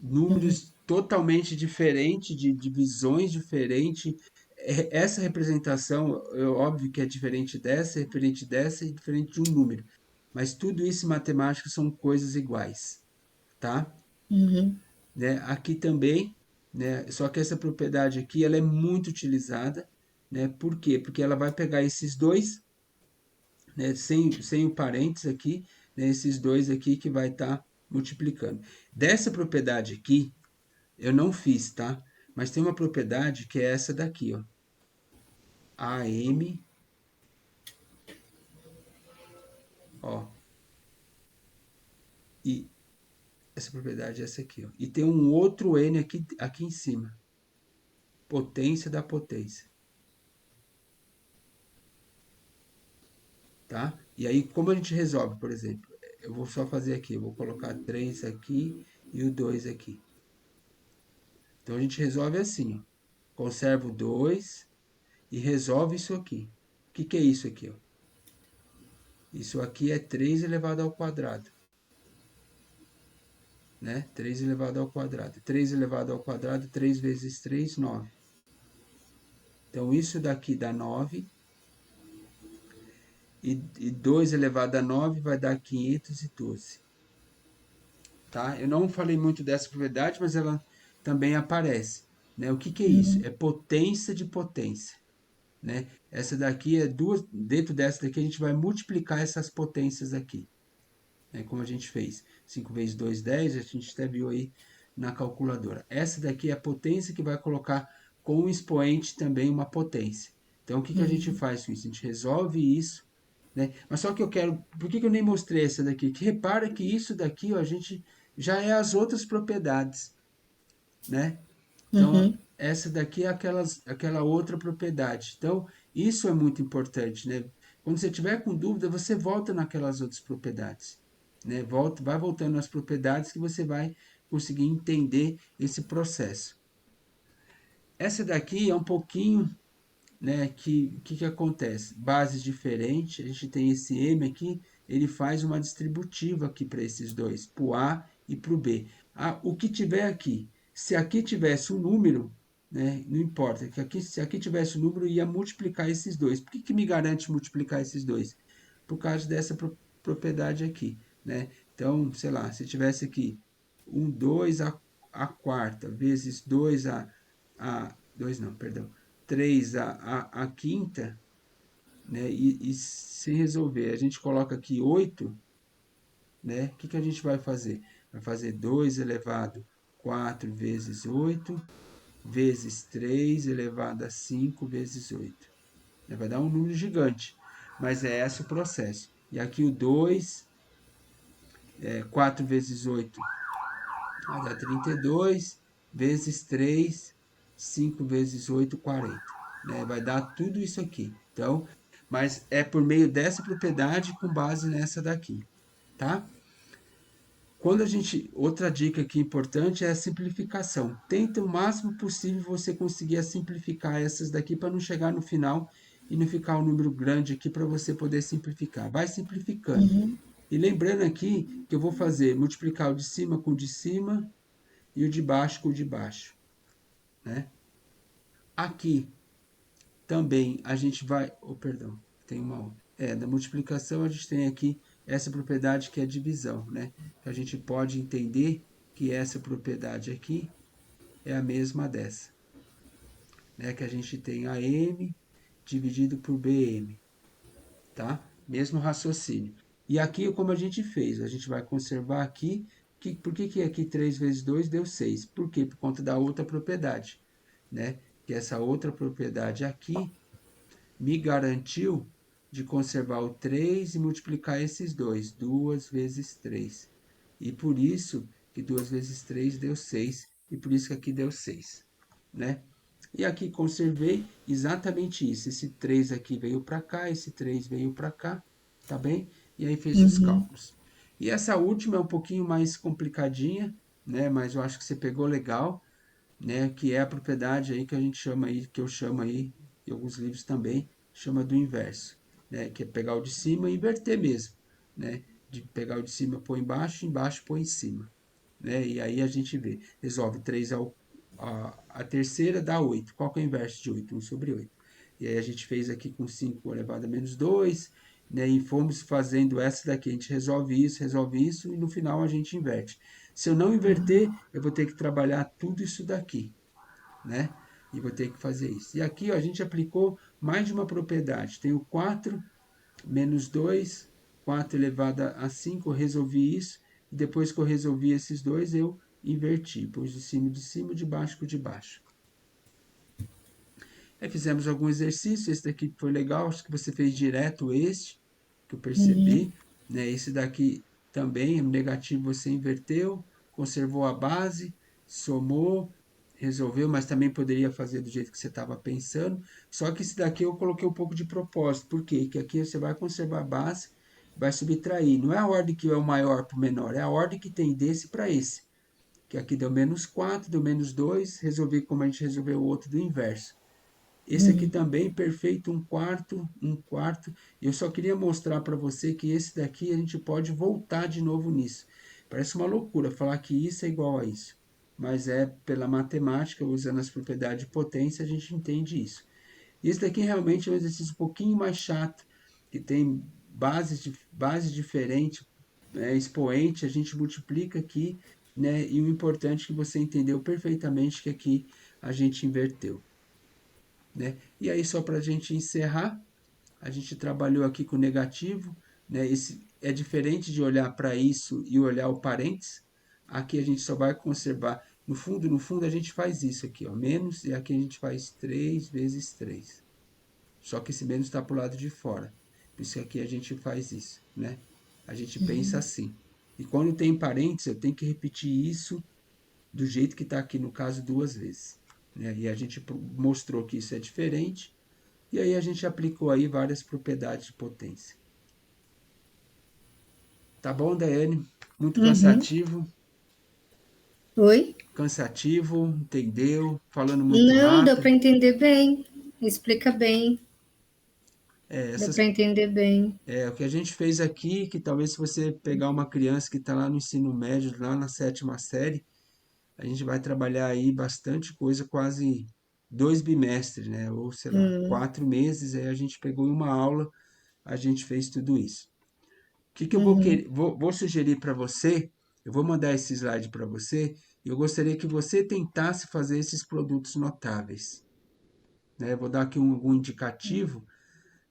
Uhum. Números totalmente diferentes, de divisões diferentes. Essa representação, é óbvio que é diferente dessa e diferente de um número. Mas tudo isso em matemática são coisas iguais, tá? Uhum. Né? Aqui também, né? Só que essa propriedade aqui, ela é muito utilizada, né? Por quê? Porque ela vai pegar esses dois, né, sem o parênteses aqui, né, esses dois aqui que vai estar multiplicando. Dessa propriedade aqui, eu não fiz, tá? Mas tem uma propriedade que é essa daqui, ó. AM, ó. E essa propriedade é essa aqui, ó. E tem um outro N aqui em cima. Potência da potência, tá? E aí, como a gente resolve, por exemplo? Eu vou só fazer aqui, eu vou colocar 3 aqui e o 2 aqui. Então, a gente resolve assim, ó. Conserva o 2 e resolve isso aqui. O que, que é isso aqui? Ó? Isso aqui é 3 elevado ao quadrado. Né? 3 elevado ao quadrado. 3 elevado ao quadrado, 3 vezes 3, 9. Então, isso daqui dá 9, e 2 elevado a 9 vai dar 512, tá? Eu não falei muito dessa propriedade, mas ela também aparece, né? O que que é isso? É potência de potência, né? Essa daqui é duas, dentro dessa daqui a gente vai multiplicar essas potências aqui, né? Como a gente fez, 5 vezes 2, 10, a gente até viu aí na calculadora. Essa daqui é a potência que vai colocar com o expoente também uma potência. Então, o que que a gente faz com isso? A gente resolve isso, né? Mas só que eu quero, por que que eu nem mostrei essa daqui? Que repara que isso daqui, ó, a gente já é as outras propriedades, né? Então, Uhum. essa daqui é aquela outra propriedade. Então, isso é muito importante, né? Quando você tiver com dúvida, você volta naquelas outras propriedades, né? Vai voltando nas propriedades que você vai conseguir entender esse processo. Essa daqui é um pouquinho, né, que acontece? Bases diferentes, a gente tem esse M aqui, ele faz uma distributiva aqui para esses dois, para o A e para o B. Ah, o que tiver aqui, se aqui tivesse um número, né, não importa, que aqui, se aqui tivesse um número, ia multiplicar esses dois. Por que que me garante multiplicar esses dois? Por causa dessa propriedade aqui, né? Então, sei lá, se tivesse aqui 2 a quarta vezes 2 a 2 não, perdão, 3 a quinta, né? E se resolver, a gente coloca aqui 8, né? O que que a gente vai fazer? Vai fazer 2 elevado a 4 vezes 8, vezes 3 elevado a 5 vezes 8, né? Vai dar um número gigante, mas é esse o processo. E aqui o 2, 4 vezes 8 vai dar 32, vezes 3, 5 vezes 8, 40. Né? Vai dar tudo isso aqui. Então, mas é por meio dessa propriedade com base nessa daqui, tá? Quando a gente, outra dica aqui importante é a simplificação. Tenta o máximo possível você conseguir simplificar essas daqui para não chegar no final e não ficar um número grande aqui para você poder simplificar. Vai simplificando. E lembrando aqui que eu vou fazer multiplicar o de cima com o de cima e o de baixo com o de baixo, né? Aqui também a gente vai, oh, perdão, tem uma outra. Da multiplicação a gente tem aqui essa propriedade que é divisão, né? Que a gente pode entender que essa propriedade aqui é a mesma dessa, né? Que a gente tem AM dividido por BM, tá? Mesmo raciocínio. E aqui, como a gente fez, a gente vai conservar aqui, por que que aqui 3 vezes 2 deu 6? Por quê? Por conta da outra propriedade, né? Que essa outra propriedade aqui me garantiu de conservar o 3 e multiplicar esses dois, 2 vezes 3. E por isso que 2 vezes 3 deu 6, e por isso que aqui deu 6, né? E aqui conservei exatamente isso. Esse 3 aqui veio para cá, esse 3 veio para cá, tá bem? E aí fez os Uhum. cálculos. E essa última é um pouquinho mais complicadinha, né? Mas eu acho que você pegou legal, né? Que é a propriedade aí que a gente chama aí, que eu chamo aí, em alguns livros também, chama do inverso, né? Que é pegar o de cima e inverter mesmo, né? De pegar o de cima pôr embaixo, embaixo pôr em cima, né? E aí a gente vê, resolve 3 a terceira dá 8. Qual que é o inverso de 8? 1 sobre 8. E aí a gente fez aqui com 5 elevado a menos 2, né? E fomos fazendo essa daqui, a gente resolve isso e no final a gente inverte. Se eu não inverter, eu vou ter que trabalhar tudo isso daqui, né? E vou ter que fazer isso. E aqui ó, a gente aplicou mais de uma propriedade. Tem o 4 menos 2, 4 elevado a 5, eu resolvi isso. E depois que eu resolvi esses dois, eu inverti. Pus de cima, de baixo com de baixo. Aí fizemos algum exercício. Esse daqui foi legal. Acho que você fez direto este, que eu percebi. Né? Esse daqui também, negativo você inverteu, conservou a base, somou, resolveu, mas também poderia fazer do jeito que você estava pensando. Só que esse daqui eu coloquei um pouco de propósito. Por quê? Porque aqui você vai conservar a base, vai subtrair. Não é a ordem que é o maior para o menor, é a ordem que tem desse para esse. Que aqui deu menos 4, deu menos 2, resolvi como a gente resolveu o outro do inverso. Esse aqui também, perfeito, um quarto, um quarto. Eu só queria mostrar para você que esse daqui a gente pode voltar de novo nisso. Parece uma loucura falar que isso é igual a isso. Mas é pela matemática, usando as propriedades de potência, a gente entende isso. E esse daqui realmente é um exercício um pouquinho mais chato, que tem base diferente, expoente, a gente multiplica aqui, né? E o importante é que você entendeu perfeitamente que aqui a gente inverteu, né? E aí, só para a gente encerrar, a gente trabalhou aqui com negativo, né? Esse é diferente de olhar para isso e olhar o parênteses. Aqui a gente só vai conservar. No fundo, a gente faz isso aqui, ó, menos, e aqui a gente faz 3 vezes 3. Só que esse menos está para o lado de fora. Por isso que aqui a gente faz isso, né? A gente pensa assim. E quando tem parênteses, eu tenho que repetir isso do jeito que está aqui no caso 2 vezes, né? E a gente mostrou que isso é diferente, e aí a gente aplicou aí várias propriedades de potência. Tá bom, Daiane? Muito Uhum. cansativo, Oi? entendeu? Falando muito Não, deu para rápido. entender bem. Explica bem. É, Deu para entender bem. o que a gente fez aqui, que talvez se você pegar uma criança que está lá no ensino médio, lá na 7ª série, a gente vai trabalhar aí bastante coisa, quase 2 bimestres, né? Ou sei lá, 4 meses. Aí a gente pegou em uma aula, a gente fez tudo isso. O que eu vou Uhum. querer, vou sugerir para você? Eu vou mandar esse slide para você. E eu gostaria que você tentasse fazer esses produtos notáveis, né? Eu vou dar aqui algum indicativo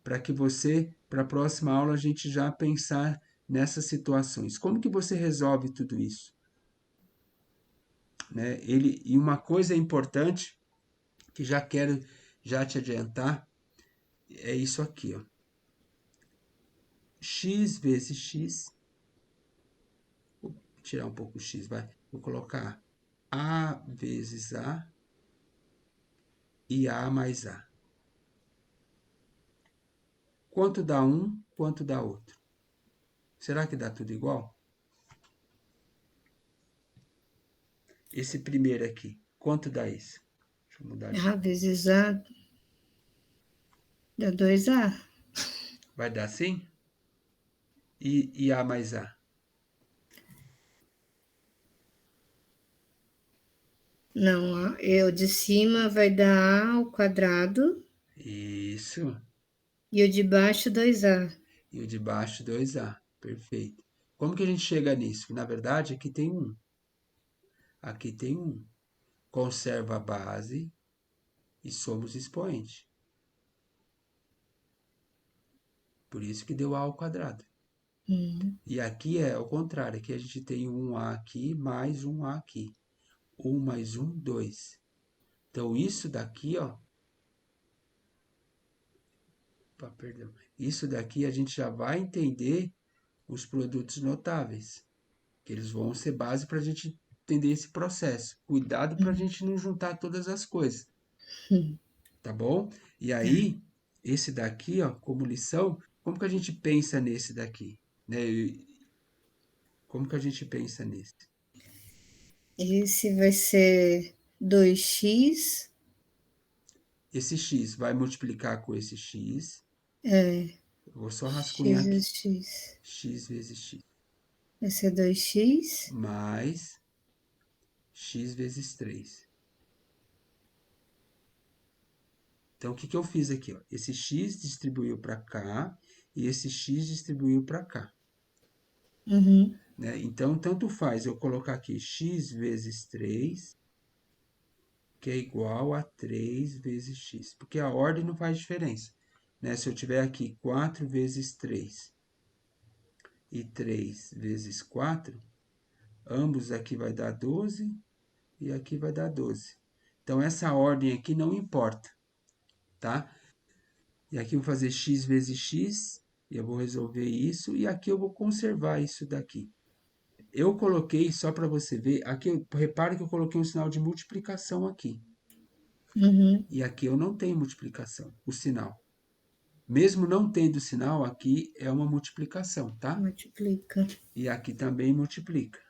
para que você, para a próxima aula, a gente já pensar nessas situações. Como que você resolve tudo isso, né? E uma coisa importante que já quero já te adiantar é isso aqui, ó. X vezes x, vou tirar um pouco o x, vai. Vou colocar a vezes a e a mais a. Quanto dá um, quanto dá outro? Será que dá tudo igual? Esse primeiro aqui, quanto dá esse? Deixa eu mudar de A cor. vezes A dá 2A. Vai dar sim? E a mais a? Não, o de cima vai dar A ao quadrado Isso. e o de baixo 2A. E o de baixo 2a. Perfeito. Como que a gente chega nisso? Na verdade, aqui tem um. Aqui tem um. Conserva a base e somos expoente. Por isso que deu a ao quadrado. E aqui é o contrário. Aqui a gente tem um a aqui mais um a aqui. 1 mais 1, 2. Então, isso daqui, ó. Opa, perdão. Isso daqui a gente já vai entender os produtos notáveis, que eles vão ser base para a gente entender esse processo. Cuidado para a gente não juntar todas as coisas, tá bom? E aí, esse daqui, ó, como lição, como que a gente pensa nesse daqui? Né? Como que a gente pensa nesse? Esse vai ser 2x, Esse x vai multiplicar com esse x. Eu vou só rascunhar x aqui. vezes x. X vezes x. Vai ser 2x. Mais x vezes 3. Então, o que que eu fiz aqui? Ó? Esse x distribuiu para cá e esse x distribuiu para cá. Uhum. Né? Então, tanto faz eu colocar aqui x vezes 3, que é igual a 3 vezes x, porque a ordem não faz diferença. Né? Se eu tiver aqui 4 vezes 3 e 3 vezes 4, ambos aqui vai dar 12 e aqui vai dar 12. Então, essa ordem aqui não importa, tá? E aqui eu vou fazer x vezes x, e eu vou resolver isso, e aqui eu vou conservar isso daqui. Eu coloquei, só para você ver, aqui, repare que eu coloquei um sinal de multiplicação aqui. Uhum. E aqui eu não tenho multiplicação, o sinal. Mesmo não tendo sinal, aqui é uma multiplicação, tá? Multiplica. E aqui também multiplica,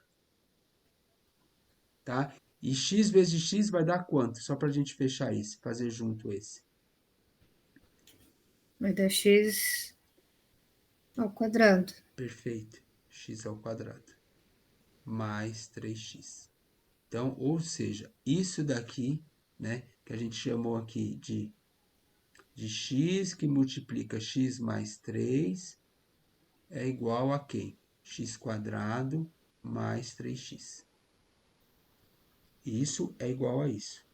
tá? E x vezes x vai dar quanto? Só para a gente fechar isso, fazer junto esse. Vai dar x ao quadrado. Perfeito. X ao quadrado. Mais 3x. Então, ou seja, isso daqui, né, que a gente chamou aqui de de x que multiplica x mais 3 é igual a quem? X² mais 3x. Isso é igual a isso.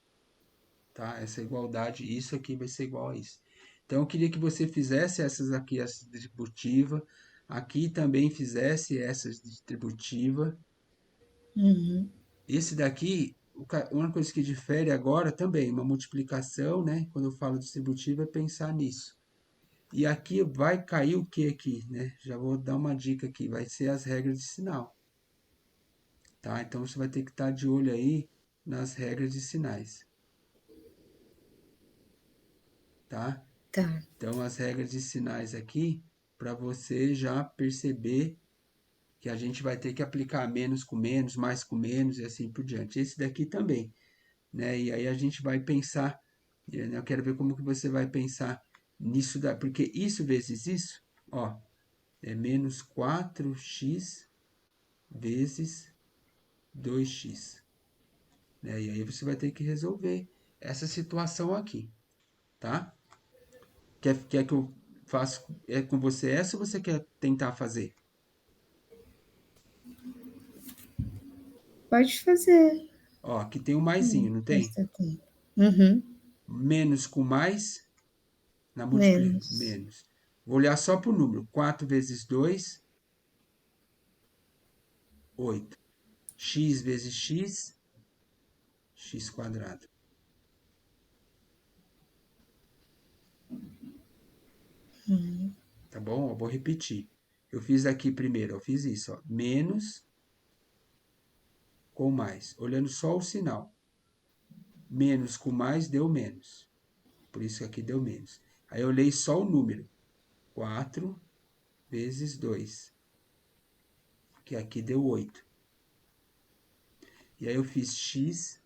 Tá? Essa igualdade, isso aqui vai ser igual a isso. Então, eu queria que você fizesse essas aqui, essa distributiva. Aqui também fizesse essa distributiva. Uhum. Esse daqui, uma coisa que difere agora também, uma multiplicação, né? Quando eu falo distributiva, é pensar nisso. E aqui vai cair o que aqui, né? Já vou dar uma dica aqui, vai ser as regras de sinal, tá? Então você vai ter que estar de olho aí nas regras de sinais, tá? Tá. Então as regras de sinais aqui, para você já perceber que a gente vai ter que aplicar menos com menos, mais com menos e assim por diante. Esse daqui também, né? E aí a gente vai pensar, né? Eu quero ver como que você vai pensar nisso, porque isso vezes isso, ó, é menos 4x vezes 2x, né? E aí você vai ter que resolver essa situação aqui, tá? Quer que eu faça com você essa ou você quer tentar fazer? Pode fazer. Ó, aqui tem um maisinho, não tem? Essa tempo. Uhum. Menos com mais, na multiplicação, Menos. menos. Vou olhar só para o número. 4 vezes 2, 8. X vezes x, x². Tá bom? Eu vou repetir. Eu fiz aqui primeiro, eu fiz isso, ó. Menos com mais. Olhando só o sinal. Menos com mais deu menos. Por isso que aqui deu menos. Aí eu olhei só o número. 4 vezes 2, que aqui deu 8. E aí eu fiz x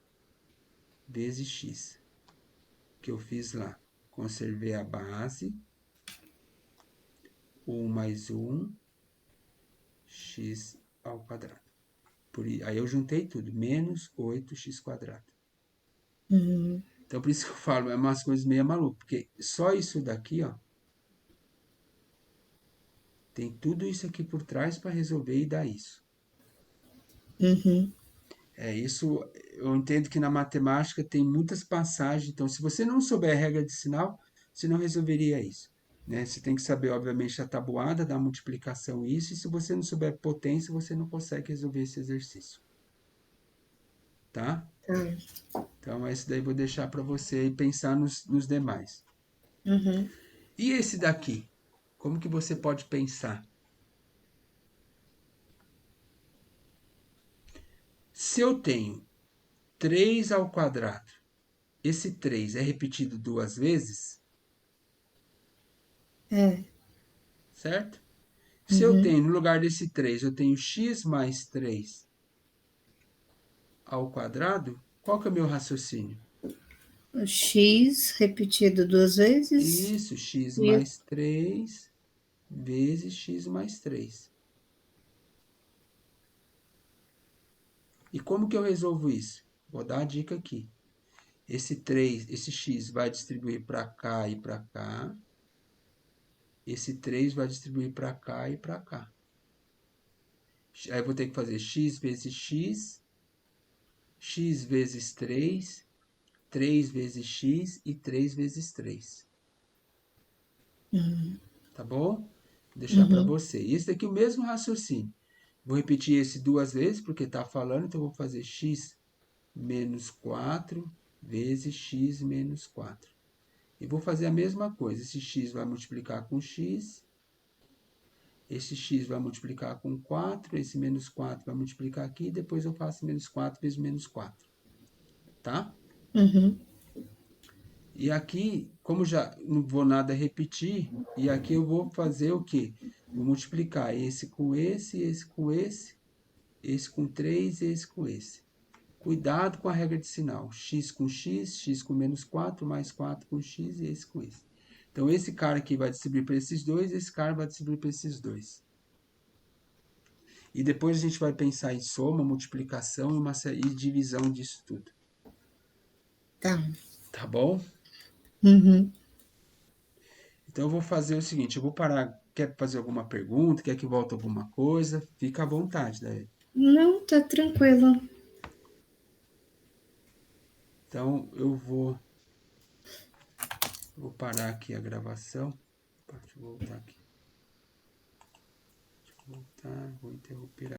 vezes x, que eu fiz lá. Conservei a base. 1 mais 1, x². Aí eu juntei tudo. Menos 8x². Uhum. Então, por isso que eu falo, é umas coisas meio malucas. Porque só isso daqui, ó, tem tudo isso aqui por trás para resolver e dar isso. Uhum. É isso, eu entendo que na matemática tem muitas passagens. Então, se você não souber a regra de sinal, você não resolveria isso. Né? Você tem que saber, obviamente, a tabuada da multiplicação isso. E se você não souber potência, você não consegue resolver esse exercício. Tá? Tá. Então, esse daí eu vou deixar para você pensar nos demais. Uhum. E esse daqui? Como que você pode pensar? Se eu tenho 3 ao quadrado, esse 3 é repetido duas vezes, É. certo? Se eu Uhum. tenho, no lugar desse 3 eu tenho x mais 3 ao quadrado, qual que é o meu raciocínio? O X repetido duas vezes. Isso, x E mais 3 vezes x mais 3. E como que eu resolvo isso? Vou dar a dica aqui. Esse x vai distribuir para cá e para cá. Esse 3 vai distribuir para cá e para cá. Aí eu vou ter que fazer x vezes x, x vezes 3, 3 vezes x e 3 vezes 3. Tá bom? Vou deixar para uhum. você. E esse daqui é o mesmo raciocínio. Vou repetir esse duas vezes, porque está falando, então eu vou fazer x menos 4 vezes x menos 4. E vou fazer a mesma coisa. Esse x vai multiplicar com x, esse x vai multiplicar com 4, esse menos 4 vai multiplicar aqui, depois eu faço menos 4 vezes menos 4. Tá? Uhum. E aqui, como já não vou nada repetir, e aqui eu vou fazer o quê? Vou multiplicar esse com esse com esse com 3, esse com esse. Cuidado com a regra de sinal. X com menos 4, mais 4 com x e esse com esse. Então, esse cara aqui vai distribuir para esses dois, esse cara vai distribuir para esses dois. E depois a gente vai pensar em soma, multiplicação e divisão disso tudo. Tá. Tá bom? Uhum. Então eu vou fazer o seguinte, eu vou parar, quer fazer alguma pergunta, quer que volte alguma coisa? Fica à vontade, daí. Não, tá tranquilo. Então vou parar aqui a gravação. Deixa eu voltar aqui. Deixa eu voltar, vou interromper